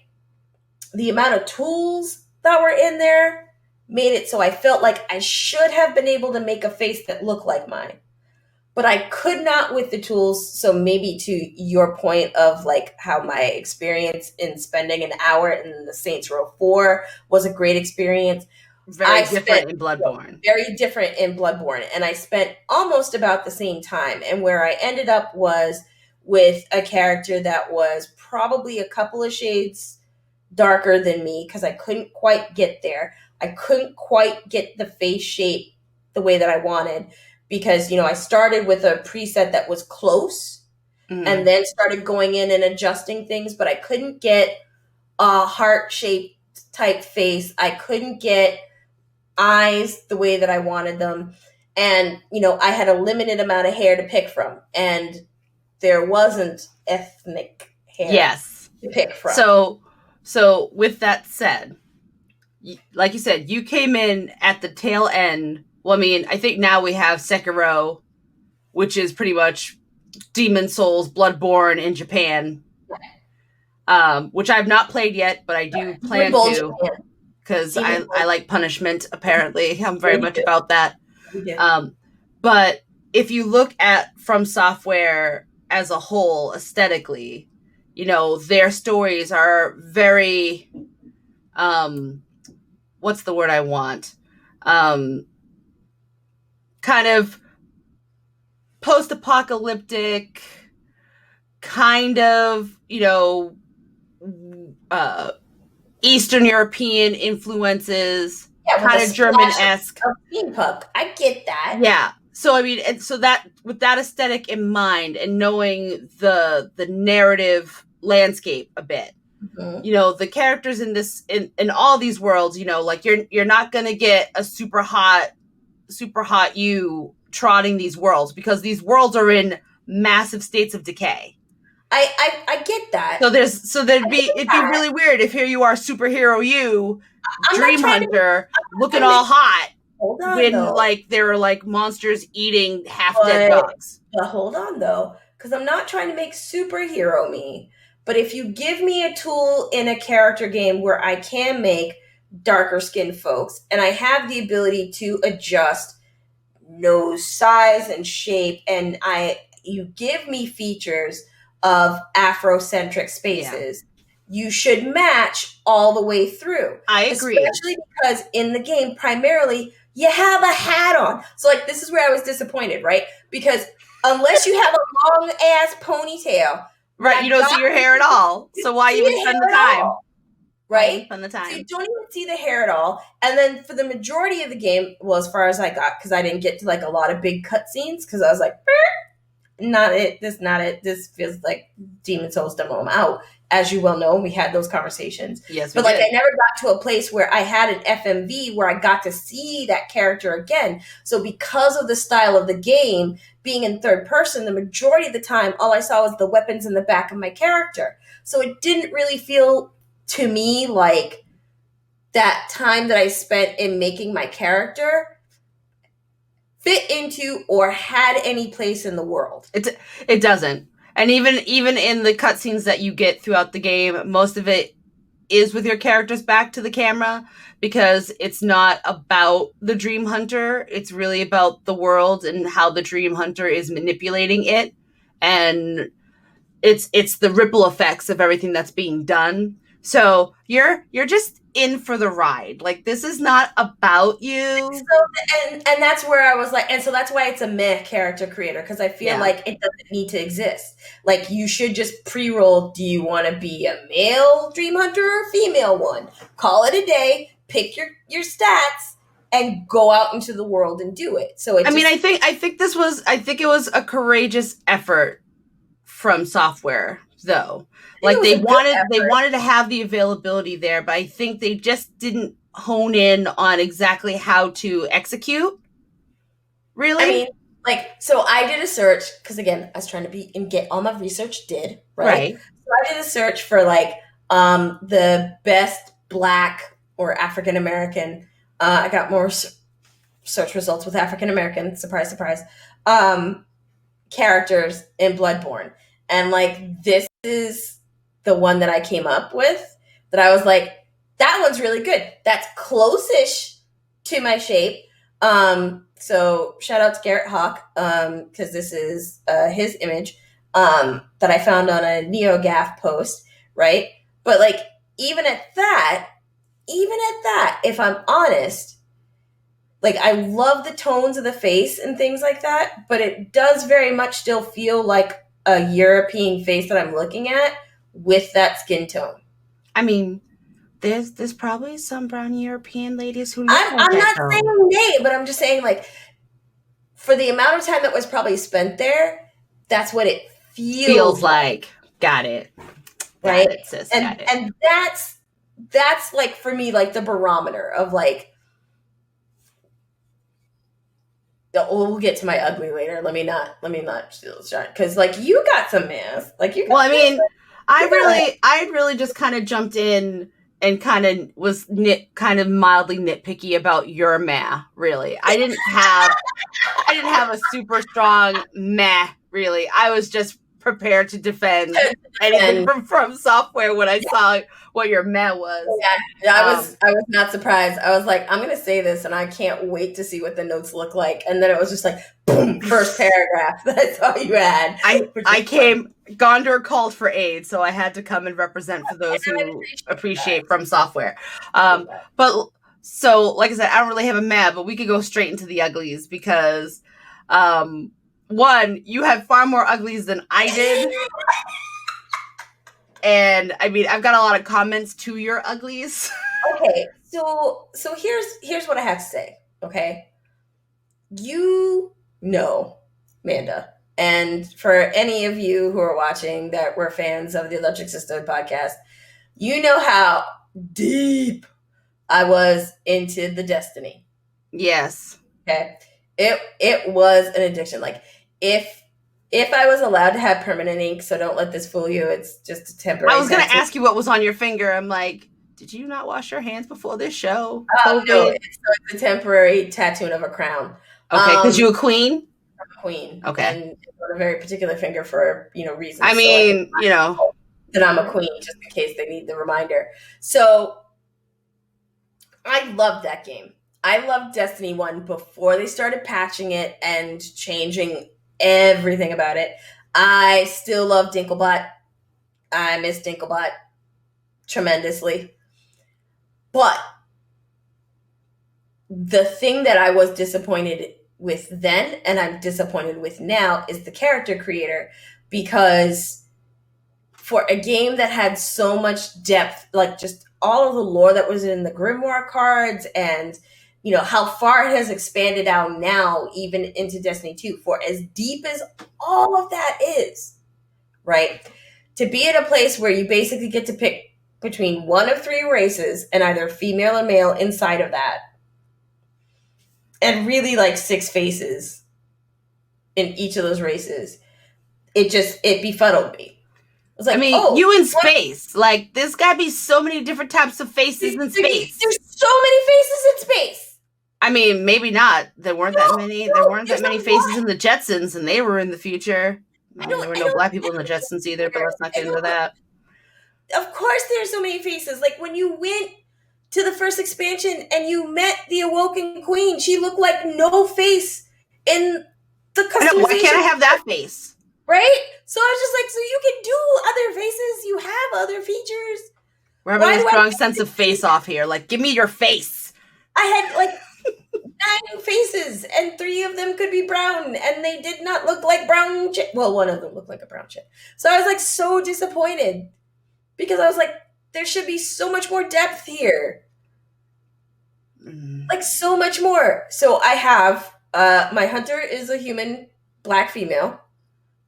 the amount of tools that were in there made it so I felt like I should have been able to make a face that looked like mine. But I could not with the tools. So maybe to your point of like how my experience in spending an hour in the Saints Row 4 was a great experience. Very different in Bloodborne. Very different in Bloodborne. And I spent almost about the same time. And where I ended up was with a character that was probably a couple of shades darker than me because I couldn't quite get there. I couldn't quite get the face shape the way that I wanted because, I started with a preset that was close and then started going in and adjusting things, but I couldn't get a heart-shaped type face. I couldn't get eyes the way that I wanted them. And, I had a limited amount of hair to pick from. And there wasn't ethnic hair to pick from. So with that said, like you said, you came in at the tail end. Well, I mean, I think now we have Sekiro, which is pretty much Demon Souls, Bloodborne in Japan, which I've not played yet, but I do plan to because I like punishment, apparently. I'm very much about that. But if you look at From Software as a whole, aesthetically, their stories are very... what's the word I want? Kind of post-apocalyptic, kind of, Eastern European influences, Yeah, with a kind of splash German-esque. of steampunk. I get that. Yeah. So I mean, and so that with that aesthetic in mind, and knowing the narrative landscape a bit, Mm-hmm. the characters in this in all these worlds, like you're not gonna get a super hot you trotting these worlds, because these worlds are in massive states of decay. I get that. So it'd be really weird if here you are, superhero you, Dream Hunter, looking all hot. Hold on, when though. like there are like monsters eating half dead dogs. But hold on, though, because I'm not trying to make superhero me. But if you give me a tool in a character game where I can make darker skinned folks, and I have the ability to adjust nose size and shape, and you give me features of Afrocentric spaces, you should match all the way through. I agree. Especially because in the game, primarily, you have a hat on. So, like, this is where I was disappointed, right? Because unless you have a long ass ponytail, right, you don't see your hair at all. So why you would spend the time? Right? Spend the time. So you don't even see the hair at all. And then for the majority of the game, well, as far as I got, because I didn't get to like a lot of big cutscenes, because I was like, not it. This not it. This feels like Demon Souls demo. I'm out. As you well know, we had those conversations. Yes, but like I never got to a place where I had an FMV where I got to see that character again. So because of the style of the game being in third person, the majority of the time, all I saw was the weapons in the back of my character. So it didn't really feel to me like that time that I spent in making my character fit into or had any place in the world. It doesn't. And even in the cutscenes that you get throughout the game, most of it is with your character's back to the camera, because it's not about the Dream Hunter. It's really about the world and how the Dream Hunter is manipulating it. And it's the ripple effects of everything that's being done. So you're just in for the ride. Like, this is not about you. So, and that's where I was like, and so that's why it's a meh character creator, because I feel like it doesn't need to exist. Like, you should just pre-roll, do you want to be a male Dream Hunter or a female one? Call it a day, pick your stats, and go out into the world and do it. So I think it was a courageous effort from Software, though. Like, they wanted to have the availability there, but I think they just didn't hone in on exactly how to execute. Really? I mean, like, so I did a search, because again, I was trying to get all my research did, right? So I did a search for like the best Black or African American. I got more search results with African American. Surprise, surprise. Characters in Bloodborne, and like this is the one that I came up with. That I was like, that one's really good. That's close-ish to my shape. So shout out to Garrett Hawk, because this is his image that I found on a NeoGAF post, right? But like, even at that, if I'm honest, like, I love the tones of the face and things like that, but it does very much still feel like a European face that I'm looking at with that skin tone. I mean, there's probably some brown European ladies who I'm not saying nay, but I'm just saying, like, for the amount of time that was probably spent there, that's what it feels like. Got it. Right? Got it, sis. And that's like, for me, like the barometer of like, we'll get to my ugly later. Let me not because like you got some mass. Like you. Well, I mean, I really just kind of jumped in and kind of was mildly nitpicky about your meh. Really, I didn't have a super strong meh. Really, I was just prepared to defend anything from Software when I saw what your meh was. Yeah, I was not surprised. I was like, I'm going to say this, and I can't wait to see what the notes look like. And then it was just like, boom, first paragraph. That's all you had. Gondor called for aid, so I had to come and represent for those who appreciate From Software. But so, like I said, I don't really have a meh, but we could go straight into the uglies, because one, you had far more uglies than I did. And I mean, I've got a lot of comments to your uglies. Okay, so here's what I have to say. Okay, you know, Amanda, and for any of you who are watching that were fans of the Electric Sisterhood podcast, you know how deep I was into the Destiny. Yes. Okay, it was an addiction. Like if I was allowed to have permanent ink, so don't let this fool you. It's just a temporary. I was going to tattoo. ask you what was on your finger. I'm like, did you not wash your hands before this show? No, COVID. it's a temporary tattooing of a crown. Okay, because you a queen? I'm a queen. Okay. And on a very particular finger for, reasons. I mean, that I'm a queen, just in case they need the reminder. So I loved that game. I loved Destiny 1 before they started patching it and changing everything about it. I still love Dinklebot. I miss Dinklebot tremendously. But the thing that I was disappointed with then, and I'm disappointed with now, is the character creator, because for a game that had so much depth, like just all of the lore that was in the Grimoire cards, and how far it has expanded out now, even into Destiny 2, for as deep as all of that is, right? To be at a place where you basically get to pick between one of three races and either female or male inside of that, and really like six faces in each of those races, it befuddled me. I was like, you in space. Like, there's got to be so many different types of faces in space. There's so many faces in space. I mean, maybe not. There weren't that many. There weren't that many faces in the Jetsons, and they were in the future. There were no black people in the Jetsons either, but let's not get into that. Of course there's so many faces. Like, when you went to the first expansion and you met the Awoken Queen, she looked like no face in the customization. Why can't I have that face? Right? So I was just like, so you can do other faces. You have other features. We're having a strong sense of face off here. Like, give me your face. I had like 9 faces, and 3 of them could be brown, and they did not look like brown chick. Well, one of them looked like a brown chick. So I was like so disappointed, because I was like, there should be so much more depth here. Like, so much more. So I have, my hunter is a human black female,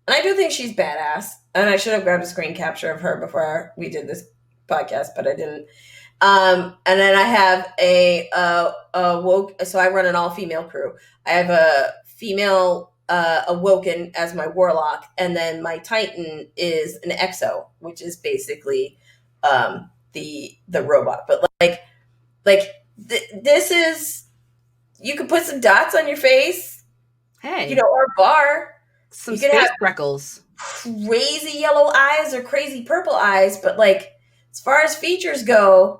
and I do think she's badass, and I should have grabbed a screen capture of her before we did this podcast, but I didn't. And then I have a woke. So I run an all-female crew. I have a female Awoken as my warlock, and then my Titan is an Exo, which is basically the robot. But this is, you could put some dots on your face. Hey, or bar. Some space freckles. Crazy yellow eyes or crazy purple eyes, but like, as far as features go,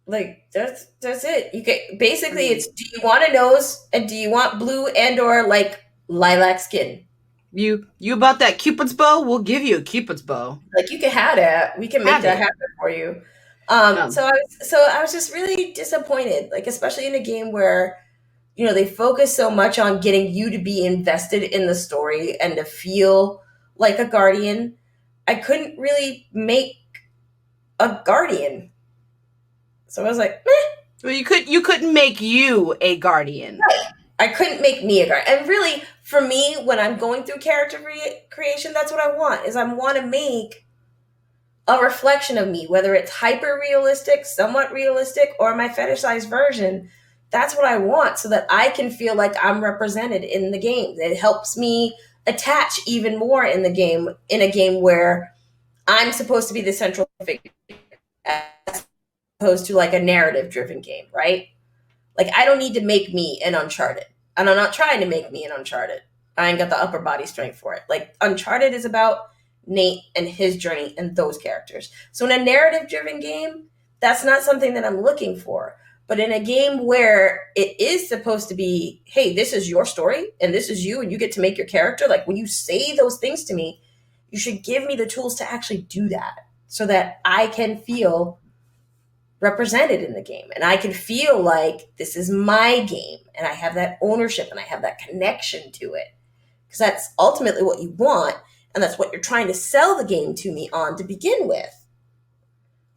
like, that's it. You can basically, it's, do you want a nose, and do you want blue and or like lilac skin? You about that Cupid's bow? We'll give you a Cupid's bow. Like, you can have that. We can make that happen for you. So I was just really disappointed, like, especially in a game where they focus so much on getting you to be invested in the story and to feel like a guardian. I couldn't really make a guardian. So I was like, Well, you couldn't make you a guardian. Right. I couldn't make me a guardian. And really, for me, when I'm going through character creation, that's what I want, is I want to make a reflection of me, whether it's hyper realistic, somewhat realistic, or my fetishized version. That's what I want, so that I can feel like I'm represented in the game. It helps me attach even more in the game, in a game where I'm supposed to be the central figure, as opposed to like a narrative driven game, right? Like, I don't need to make me an Uncharted, and I'm not trying to make me an Uncharted. I ain't got the upper body strength for it. Like, Uncharted is about Nate and his journey and those characters. So in a narrative driven game, that's not something that I'm looking for. But in a game where it is supposed to be, hey, this is your story and this is you and you get to make your character, like, when you say those things to me, you should give me the tools to actually do that, so that I can feel represented in the game, and I can feel like this is my game, and I have that ownership and I have that connection to it, because that's ultimately what you want. And that's what you're trying to sell the game to me on to begin with.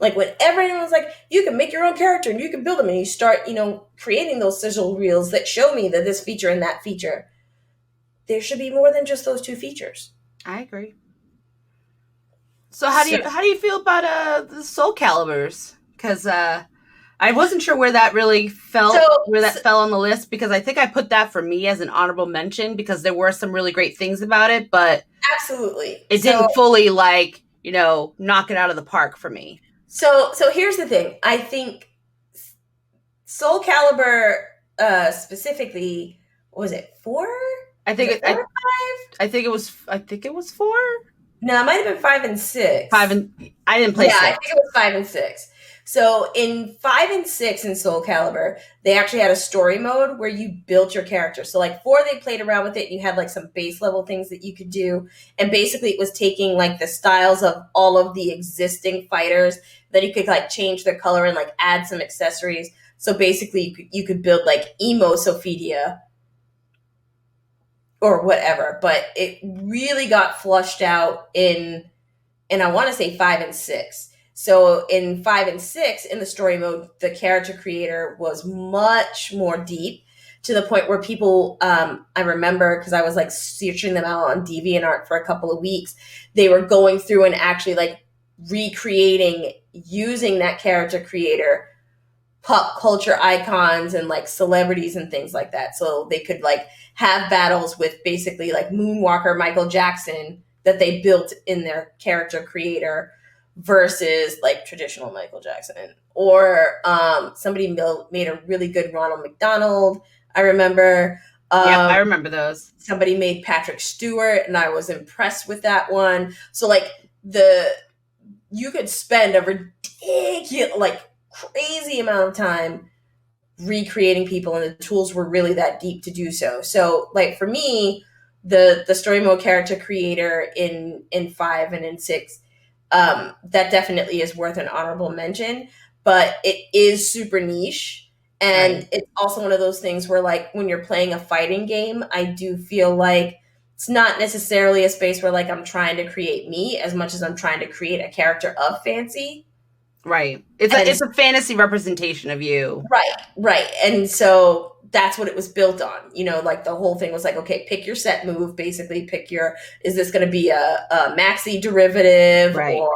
Like when everyone's like, you can make your own character and you can build them, and you start, creating those sizzle reels that show me that this feature and that feature. There should be more than just those two features. I agree. So how do you feel about the Soul Calibers? Because I wasn't sure where that really fell on the list, because I think I put that for me as an honorable mention because there were some really great things about it, but absolutely it didn't fully knock it out of the park for me. So here's the thing. I think Soul Calibur specifically, what was it, 4? I think it 4 or 5? I think it was 4. No, it might have been 5 and 6. I didn't play 6. I think it was 5 and 6. So in 5 and 6 in Soul Calibur, they actually had a story mode where you built your character. So like 4, they played around with it. You had like some base level things that you could do. And basically it was taking like the styles of all of the existing fighters that you could like change their color and like add some accessories. So basically you could build like emo Sophidia or whatever. But it really got flushed out in I want to say 5 and 6. So in 5 and 6, in the story mode, the character creator was much more deep, to the point where people, I remember, because I was like searching them out on DeviantArt for a couple of weeks, they were going through and actually like recreating, using that character creator, pop culture icons and like celebrities and things like that. So they could like have battles with basically like Moonwalker, Michael Jackson, that they built in their character creator versus like traditional Michael Jackson. Or somebody made a really good Ronald McDonald. I remember. I remember those. Somebody made Patrick Stewart, and I was impressed with that one. So like you could spend a ridiculous, like crazy amount of time recreating people, and the tools were really that deep to do so. So like for me, the story mode character creator in 5 and in 6, that definitely is worth an honorable mention, but it is super niche. And right. It's also one of those things where like when you're playing a fighting game, I do feel like it's not necessarily a space where like I'm trying to create me as much as I'm trying to create a character of Fancy. Right. It's a fantasy representation of you. Right. And so that's what it was built on. Like the whole thing was like, okay, pick your set move, basically is this going to be a maxi derivative, right? Or,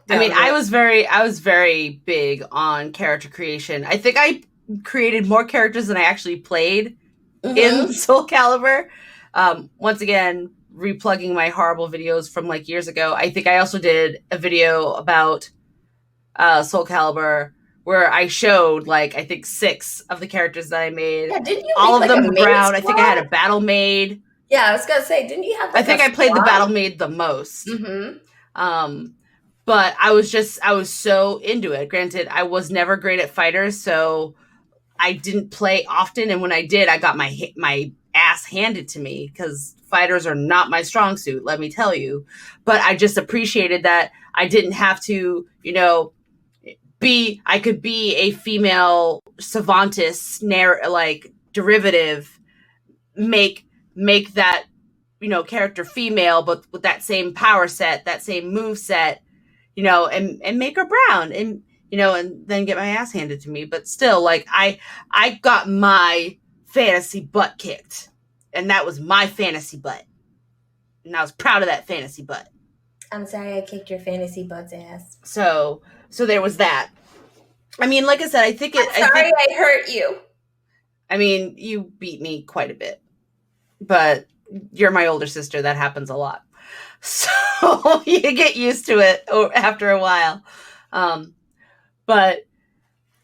I mean, I was very big on character creation. I think I created more characters than I actually played in Soul Calibur. Once again, replugging my horrible videos from like years ago. I think I also did a video about Soul Calibur where I showed like I think 6 of the characters that I made. Yeah, didn't you? All of them brown. I think I had a battle maid. Yeah, I was gonna say, didn't you have? Like, I think I played the battle maid the most. But I was so into it. Granted, I was never great at fighters, so I didn't play often. And when I did, I got my ass handed to me because fighters are not my strong suit. Let me tell you. But I just appreciated that I didn't have to, I could be a female Savantist derivative, make that, character female, but with that same power set, that same move set, and make her brown and, and then get my ass handed to me. But still, like I got my fantasy butt kicked, and that was my fantasy butt. And I was proud of that fantasy butt. I'm sorry I kicked your fantasy butt's ass. So there was that. I mean, like I said, I think I'm sorry I hurt you. I mean, you beat me quite a bit, but you're my older sister. That happens a lot. So you get used to it after a while. But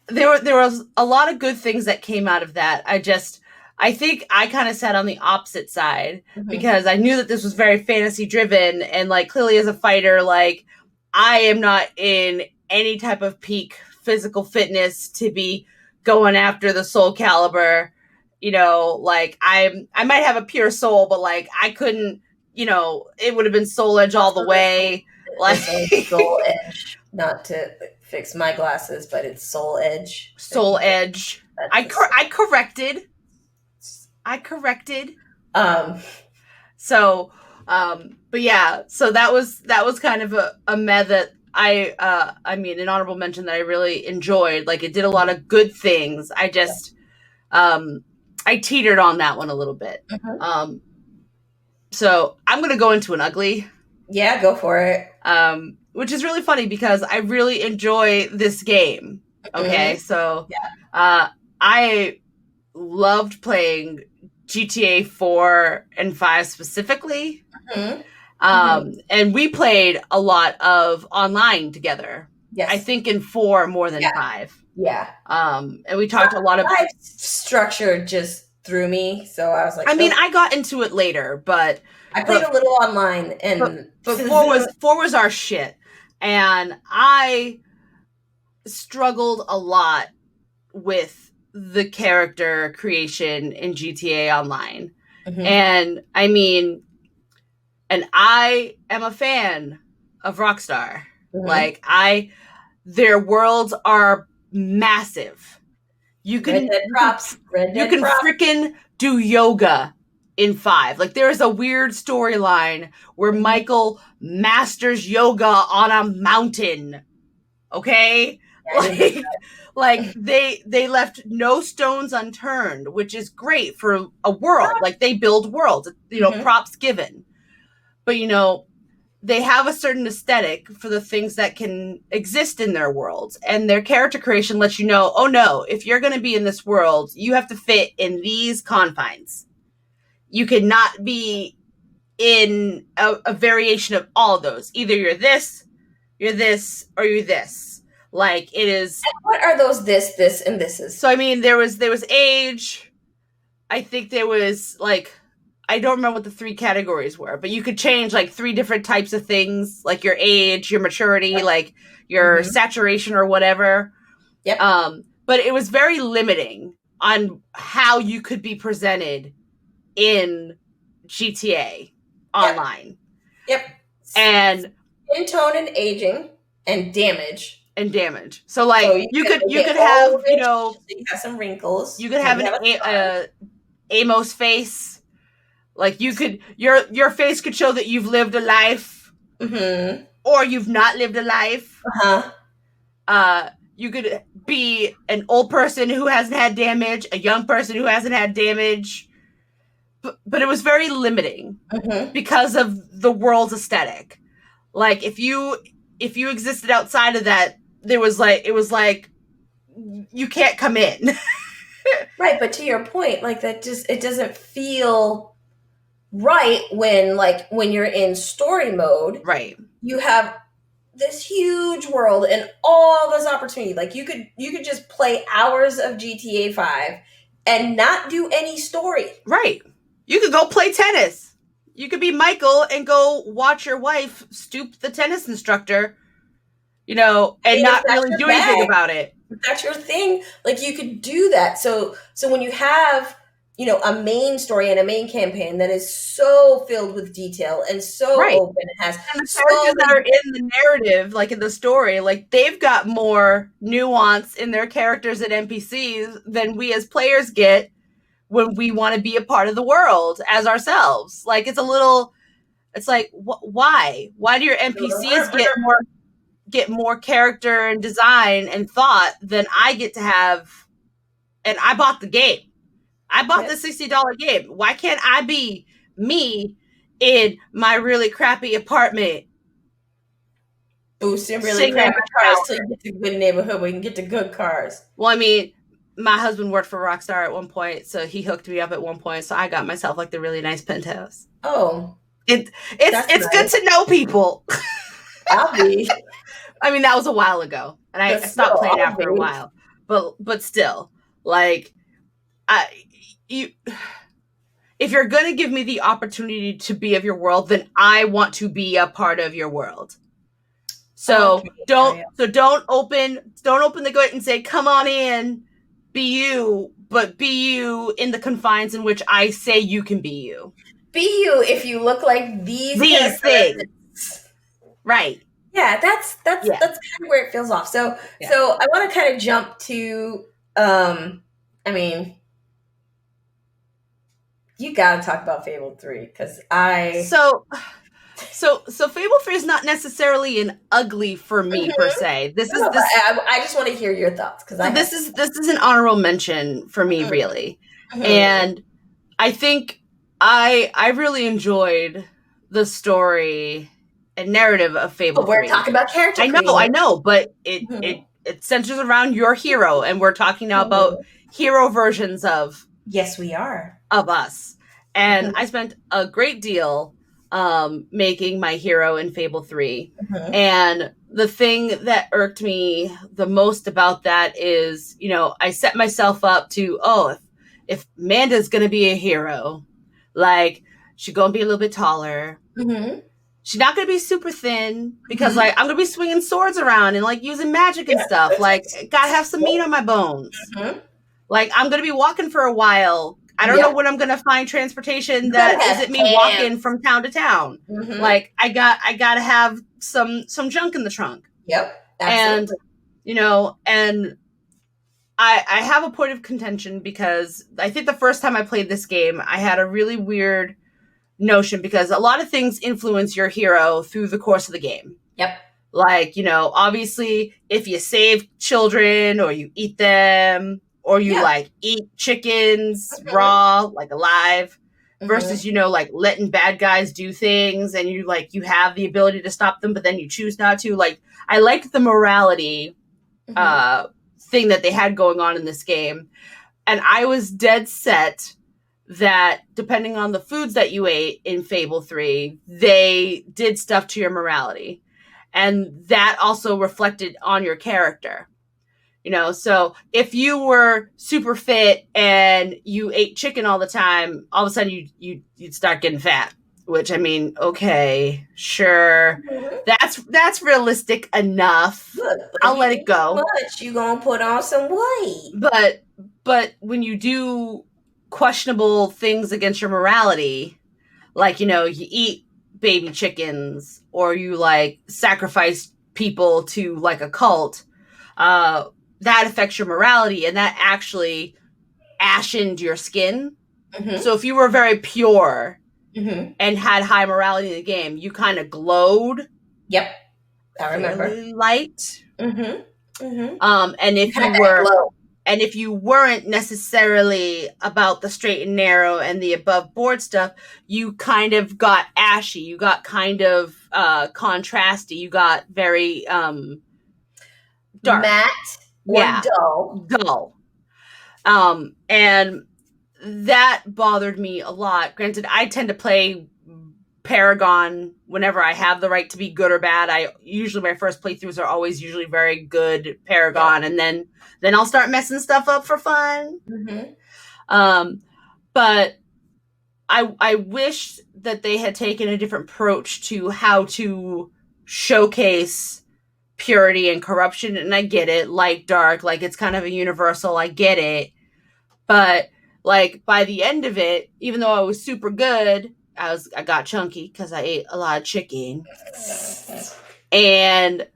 there was a lot of good things that came out of that. I think I kind of sat on the opposite side because I knew that this was very fantasy driven, and like clearly as a fighter, like I am not in any type of peak physical fitness to be going after the Soul Calibur. Like I might have a pure soul, but like I couldn't, it would have been Soul Edge all the way. Like Soul Edge, not to fix my glasses, but it's Soul Edge. Soul Edge. I corrected. So But yeah, so that was kind of a med that I mean, an honorable mention that I really enjoyed. Like, it did a lot of good things. I just I teetered on that one a little bit. So I'm gonna go into an ugly. Yeah, go for it. Which is really funny because I really enjoy this game. Okay, so I loved playing GTA 4 and 5 specifically. And we played a lot of online together. Yes. I think in 4 more than 5. Yeah. And we talked a lot of... 5 structure just threw me, so I was like... I mean, I got into it later, but... I played a little online, and... But 4 was our shit. And I struggled a lot with the character creation in GTA Online. And I mean, and I am a fan of Rockstar. Like, their worlds are massive. You can freaking do yoga in 5. Like, there is a weird storyline where Michael masters yoga on a mountain. Okay? Like they left no stones unturned, which is great for a world. Like, they build worlds, you know, props given. But, you know, they have a certain aesthetic for the things that can exist in their worlds. And their character creation lets you know, oh no, if you're going to be in this world, you have to fit in these confines. You cannot be in a variation of all of those. Either you're this, or you're this. Like, it is... And what are those this, and thises? So, I mean, there was age. I think there was, like... I don't remember what the 3 categories were, but you could change, like, 3 different types of things, like your age, your maturity, like your saturation or whatever. But it was very limiting on how you could be presented in GTA Online. And skin tone and aging and damage. So, like, so you could have, you know, you have some wrinkles. You could have an Amos face. Like, you could, your face could show that you've lived a life, or you've not lived a life. You could be an old person who hasn't had damage, a young person who hasn't had damage, but it was very limiting because of the world's aesthetic. Like, if you existed outside of that, it was like you can't come in. Right, but to your point, like, that just, it doesn't feel right when you're in story mode. Right. You have this huge world and all this opportunity. Like, you could just play hours of GTA 5 and not do any story. Right. You could go play tennis. You could be Michael and go watch your wife stoop the tennis instructor, you know, and not really do anything about it. If that's your thing, like, you could do that. So when you have, you know, a main story and a main campaign that is so filled with detail and so open, it has and the characters that are in the narrative, like in the story, like, they've got more nuance in their characters and NPCs than we as players get when we want to be a part of the world as ourselves. Like, it's like, why do your NPCs get more character and design and thought than I get to have? And I bought the game. I bought the $60 game. Why can't I be me in my really crappy apartment? Boosting really crappy cars till you get to a good neighborhood where you can get to good cars. Well, I mean, my husband worked for Rockstar at one point, so he hooked me up at one point, so I got myself, like, the really nice penthouse. Oh. It's nice. Good to know people. I'll be. I mean, that was a while ago, and I stopped playing after a while. But still, like, if you're going to give me the opportunity to be of your world, then I want to be a part of your world. So don't open the gate and say, come on in, be you, but be you in the confines in which I say you can be you. Be you if you look like these things. Right. Yeah, that's kind of where it feels off. So I want to kind of jump to, I mean, You gotta talk about Fable 3 because So Fable 3 is not necessarily an ugly for me per Mhm. se. This No, is but this I just want to hear your thoughts because I so have. this is an honorable mention for me, Mhm. really. Mhm. And I think I really enjoyed the story and narrative of Fable But we're 3. talking about character creation. I know, but it Mhm. it it centers around your hero, and we're talking now about Mhm. hero versions Yes, we are. of us. And Mhm. I spent a great deal making my hero in Fable 3. Mhm. And the thing that irked me the most about that is, I set myself up to, if Manda's going to be a hero, like, she's going to be a little bit taller. Mhm. She's not going to be super thin because, Mhm. like, I'm going to be swinging swords around and, like, using magic and stuff. Like, gotta have some meat on my bones. Mhm. Like, I'm going to be walking for a while. I don't know Yep. when I'm going to find transportation You gotta that have isn't me walking pants. from town to town. Mhm. Like, I got to have some junk in the trunk. Yep. And, Absolutely. and I have a point of contention because I think the first time I played this game, I had a really weird notion because a lot of things influence your hero through the course of the game. Yep. Like, obviously, if you save children or you eat them or you Yeah. like eat chickens Mhm. raw, like alive, Mhm. versus, like letting bad guys do things and you have the ability to stop them, but then you choose not to. Like, I liked the morality Mhm. uh, thing that they had going on in this game. And I was dead set that depending on the foods that you ate in Fable 3, they did stuff to your morality. And that also reflected on your character. So if you were super fit and you ate chicken all the time, all of a sudden you'd start getting fat. Which, I mean, okay, sure, Mhm. that's realistic enough. Look, if I'll you let it eat too go. much, you gonna put on some weight. But when you do questionable things against your morality, like, you eat baby chickens or you like sacrifice people to like a cult, uh that affects your morality and that actually ashened your skin. Mhm. So if you were very pure Mhm. and had high morality in the game, you kind of glowed Yep. I remember. fairly light. Mhm. Mhm. And You had that glow. if you weren't necessarily about the straight and narrow and the above board stuff, you kind of got ashy. You got kind of contrasty. You got very dark. Matte or Yeah, dull. dull. And that bothered me a lot. Granted, I tend to play Paragon whenever I have the right to be good or bad. I usually my first playthroughs are always usually very good Yep. Paragon, and then I'll start messing stuff up for fun. Mhm. Um, but I wish that they had taken a different approach to how to showcase purity and corruption. And I get it, light, dark, like it's kind of a universal. I get it, but like by the end of it, even though I was super good, I got chunky because I ate a lot of chicken, and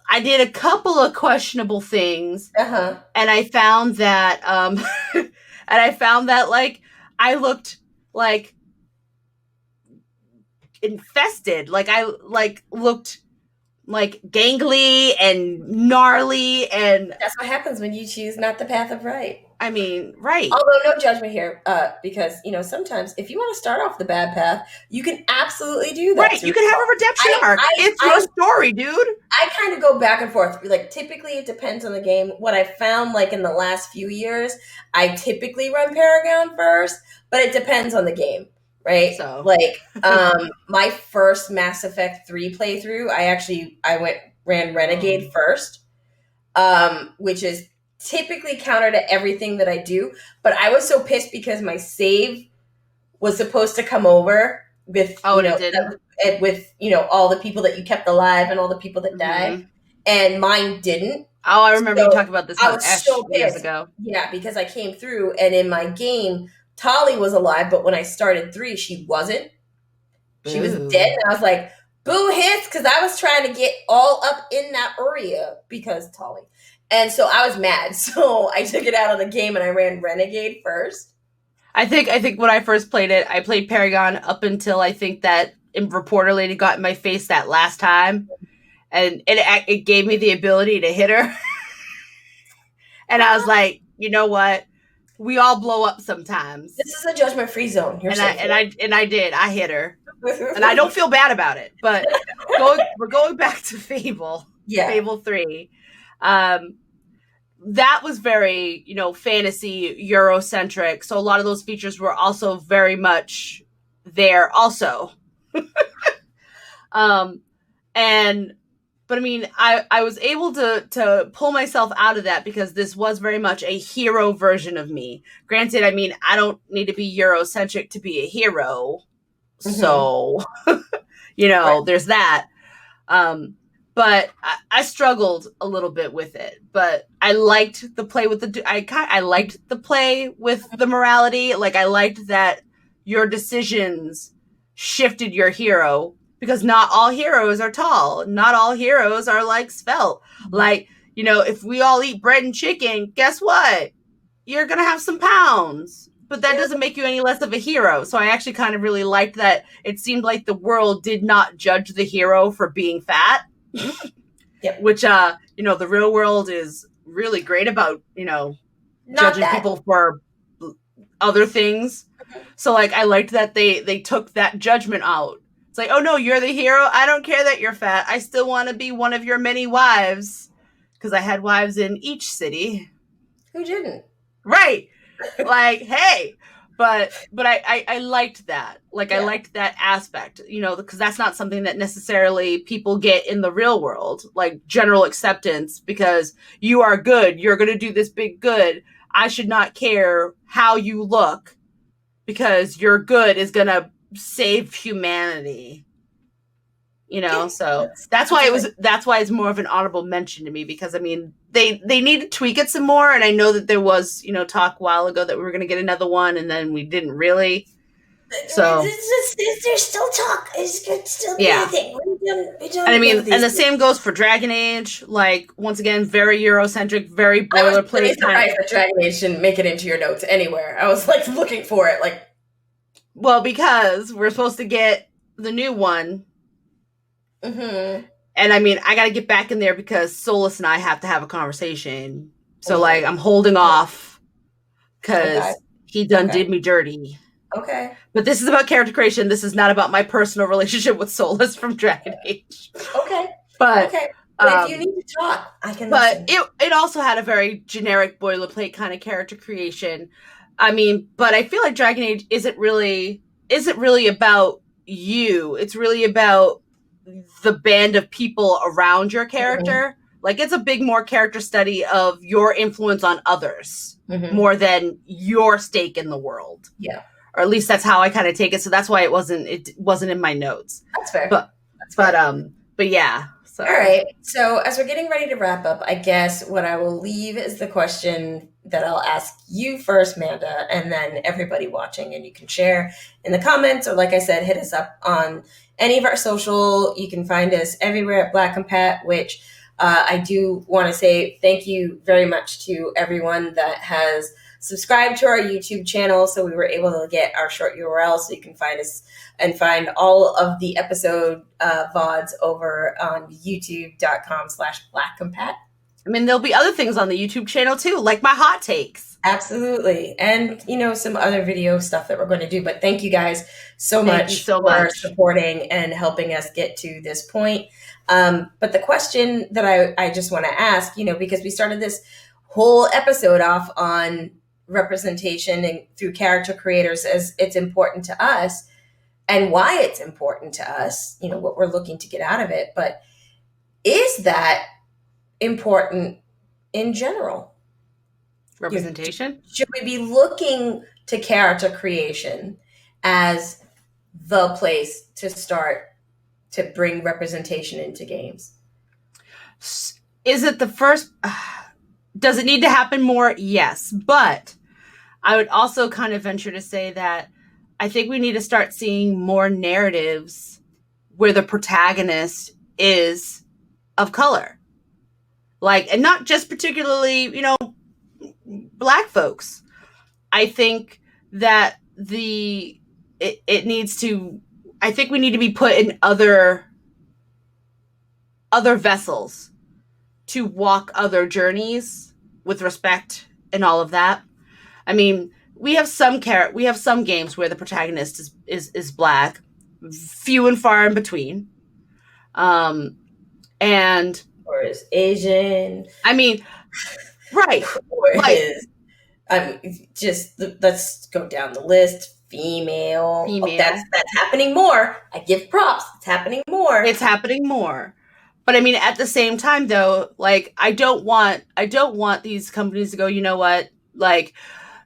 I did a couple of questionable things, Uh-huh. and I found that like I looked like infested, like I like looked like gangly and gnarly, and That's what happens when you choose not the path of right. I mean, right. Although no judgment here, because sometimes if you want to start off the bad path, you can absolutely do that Right, through. you can have a redemption I arc. I It's your I story, dude. I kind of go back and forth. Like typically, it depends on the game. What I found, like in the last few years, I typically run Paragon first, but it depends on the game, right? So, Like, my first Mass Effect 3 playthrough, I ran Renegade first, which is typically counter to everything that I do. But I was so pissed because my save was supposed to come over with and it didn't. with all the people that you kept alive and all the people that died, Mm-hmm. and mine didn't. Oh, I remember you So talked about this I on was Esh so years pissed. ago. Yeah, because I came through and in my game, Tali was alive, but when I started 3, she wasn't. She was dead, Boo. and I was like, boo hits, because I was trying to get all up in that area because Tali. And so I was mad. So I took it out of the game and I ran Renegade first. I think when I first played it, I played Paragon up until I think that reporter lady got in my face that last time, and it gave me the ability to hit her, and I was like, you know what? We all blow up sometimes. This is a judgment-free zone. You're safe. I did. I hit her, and I don't feel bad about it. But we're going back to Fable. Yeah. Fable 3. That was very, fantasy Eurocentric. So a lot of those features were also very much there also. But I mean, I was able to pull myself out of that because this was very much a hero version of me. Granted, I mean, I don't need to be Eurocentric to be a hero. Mm-hmm. So, right. There's that. But I struggled a little bit with it. But I liked the play with I liked the play with the morality. Like, I liked that your decisions shifted your hero, because not all heroes are tall. Not all heroes are like svelte. Like, if we all eat bread and chicken, guess what? You're going to have some pounds. But that doesn't make you any less of a hero. So I actually kind of really liked that it seemed like the world did not judge the hero for being fat. Yep. Which, the real world is really great about, judging people for other things. So, like, I liked that they took that judgment out. It's like, oh, no, you're the hero. I don't care that you're fat. I still want to be one of your many wives. Because I had wives in each city. Who didn't? Right. Like, hey. But I liked that. Like, yeah. I liked that aspect, because that's not something that necessarily people get in the real world, like general acceptance, because you are good. You're going to do this big good. I should not care how you look, because your good is going to save humanity. So that's why it's more of an honorable mention to me, because I mean, they need to tweak it some more. And I know that there was, talk a while ago that we were going to get another one, and then we didn't really. So there's still talk. It could still be a thing. We don't and I mean, and the same goes for Dragon Age. Like, once again, very Eurocentric, very boilerplate. I was pretty surprised that Dragon Age didn't make it into your notes anywhere. I was like looking for it. Like, well, because we're supposed to get the new one. Mm-hmm. And I mean, I got to get back in there because Solus and I have to have a conversation. So, like, I'm holding off because he did me dirty. Okay. But this is about character creation. This is not about my personal relationship with Solus from Dragon Age. Okay. But if you need to talk, I can listen. But it also had a very generic boilerplate kind of character creation. I mean, but I feel like Dragon Age isn't really about you. It's really about the band of people around your character. Mm-hmm. Like, it's a big more character study of your influence on others, mm-hmm. more than your stake in the world. Yeah. Or at least that's how I kind of take it. So that's why it wasn't in my notes. That's fair. But yeah. So. All right. So as we're getting ready to wrap up, I guess what I will leave is the question that I'll ask you first, Manda, and then everybody watching, and you can share in the comments, or like I said, hit us up on any of our social. You can find us everywhere at BlackCompat, which I do want to say thank you very much to everyone that has subscribed to our YouTube channel. So we were able to get our short URL, so you can find us and find all of the episode VODs over on youtube.com/BlackCompat. I mean, there'll be other things on the YouTube channel too, like my hot takes. Absolutely. And, some other video stuff that we're going to do. But thank you guys so much for supporting and helping us get to this point. But the question that I just want to ask, because we started this whole episode off on representation and through character creators as it's important to us and why it's important to us, what we're looking to get out of it. But is that important in general? Representation? Should we be looking to character creation as the place to start to bring representation into games? Is it the first? Does it need to happen more? Yes. But I would also kind of venture to say that I think we need to start seeing more narratives where the protagonist is of color. Like, and not just particularly, Black folks. I think that it needs to, I think we need to be put in other vessels to walk other journeys with respect and all of that. I mean, we have some games where the protagonist is black, few and far in between. And Or is Asian. I mean, right. Or Like is, just, let's go down the list. Female. Oh, that's happening more. I give props. It's happening more. It's happening more. But I mean, at the same time, though, like I don't want these companies to go, you know what, like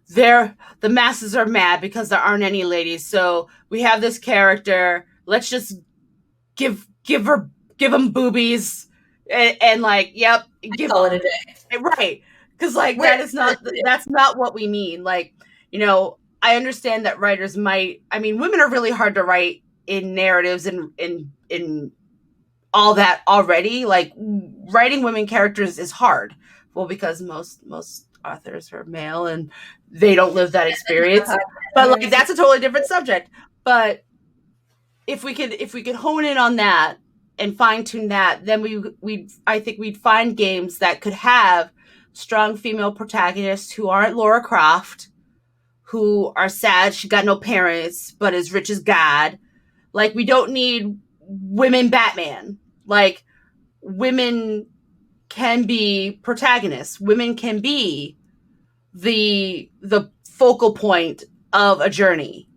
the masses are mad because there aren't any ladies, so we have this character. Let's just give them boobies and like, yep, Call it a day. right, because like that's not what we mean. Like, I understand that writers might. I mean, women are really hard to write in narratives and in all that already. Like writing women characters is hard. Well, because most authors are male and they don't live that experience. But like that's a totally different subject. But if we could hone in on that and fine tune that, then I think we'd find games that could have strong female protagonists who aren't Laura Croft, who are sad she got no parents but as rich as God. Like we don't need women Batman. Like women can be protagonists. Women can be the focal point of a journey.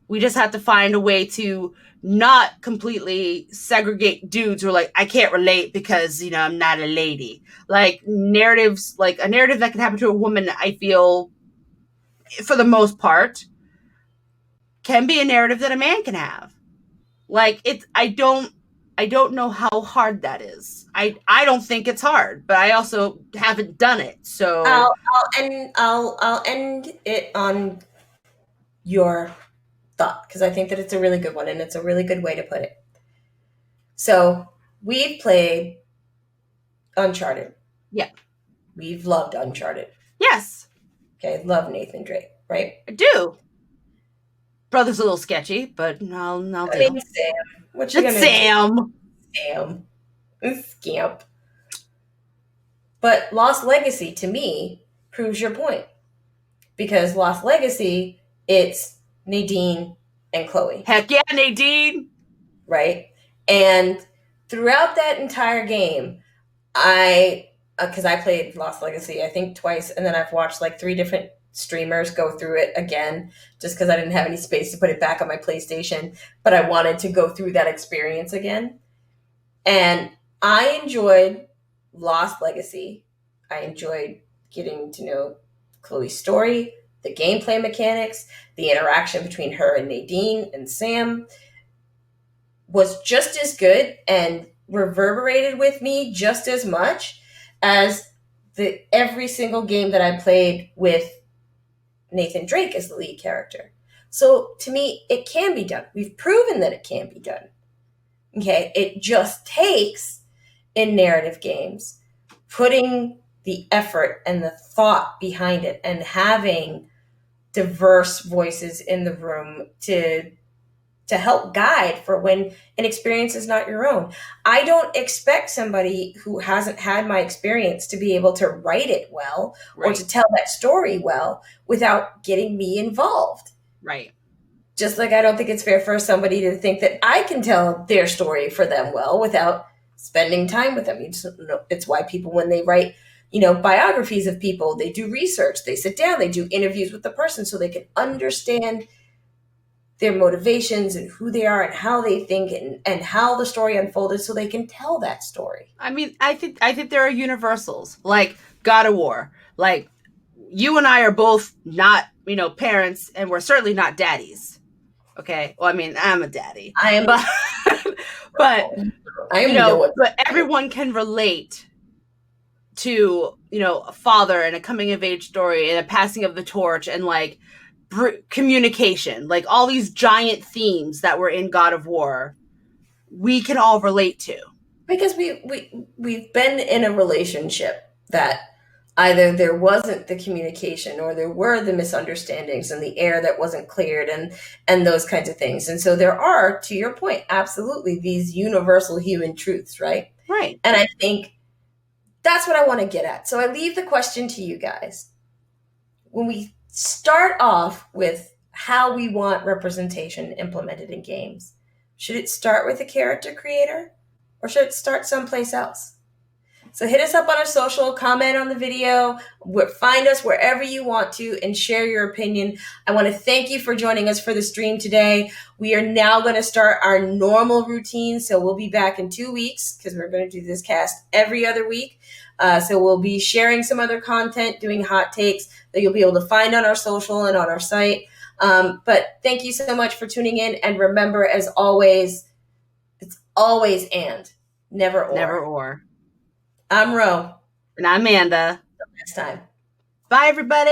We just have to find a way to not completely segregate dudes who are like, I can't relate because, I'm not a lady. Like narratives, like a narrative that can happen to a woman, I feel, for the most part, can be a narrative that a man can have. Like I don't know how hard that is. I don't think it's hard, but I also haven't done it. So I'll end it on your thought, because I think that it's a really good one and it's a really good way to put it. So we've played Uncharted. Yeah. We've loved Uncharted. Yes. Okay, love Nathan Drake, right? I do. Brother's a little sketchy, but I'll Sam. What you gonna do? Sam. Scamp. But Lost Legacy, to me, proves your point. Because Lost Legacy, it's Nadine and Chloe. Heck yeah, Nadine! Right? And throughout that entire game, because I played Lost Legacy, I think twice, and then I've watched like 3 different streamers go through it again, just because I didn't have any space to put it back on my PlayStation, but I wanted to go through that experience again. And I enjoyed Lost Legacy. I enjoyed getting to know Chloe's story, the gameplay mechanics, the interaction between her and Nadine and Sam was just as good and reverberated with me just as much as every single game that I played with Nathan Drake as the lead character. So to me, it can be done. We've proven that it can be done. Okay, it just takes, in narrative games, putting the effort and the thought behind it and having diverse voices in the room to help guide for when an experience is not your own. I don't expect somebody who hasn't had my experience to be able to write it well, right, or to tell that story well without getting me involved. Right. Just like I don't think it's fair for somebody to think that I can tell their story for them well without spending time with them. It's why people, when they write, biographies of people, they do research, they sit down, they do interviews with the person so they can understand their motivations and who they are and how they think and how the story unfolded so they can tell that story. I mean, I think there are universals, like God of War. Like, you and I are both not, parents, and we're certainly not daddies. Okay? Well, I mean, I'm a daddy. I am. But but everyone can relate to, a father and a coming of age story and a passing of the torch and like communication, like all these giant themes that were in God of War, we can all relate to. Because we've been in a relationship that either there wasn't the communication or there were the misunderstandings and the air that wasn't cleared and those kinds of things. And so there are, to your point, absolutely these universal human truths, right? Right. And I think that's what I want to get at. So I leave the question to you guys. When we start off with how we want representation implemented in games, should it start with the character creator or should it start someplace else? So hit us up on our social, comment on the video, find us wherever you want to, and share your opinion. I want to thank you for joining us for the stream today. We are now going to start our normal routine. So we'll be back in 2 weeks because we're going to do this cast every other week. So we'll be sharing some other content, doing hot takes that you'll be able to find on our social and on our site. But thank you so much for tuning in. And remember, as always, it's always and, never or. Never or. I'm Ro. And I'm Amanda. Until next time. Bye, everybody.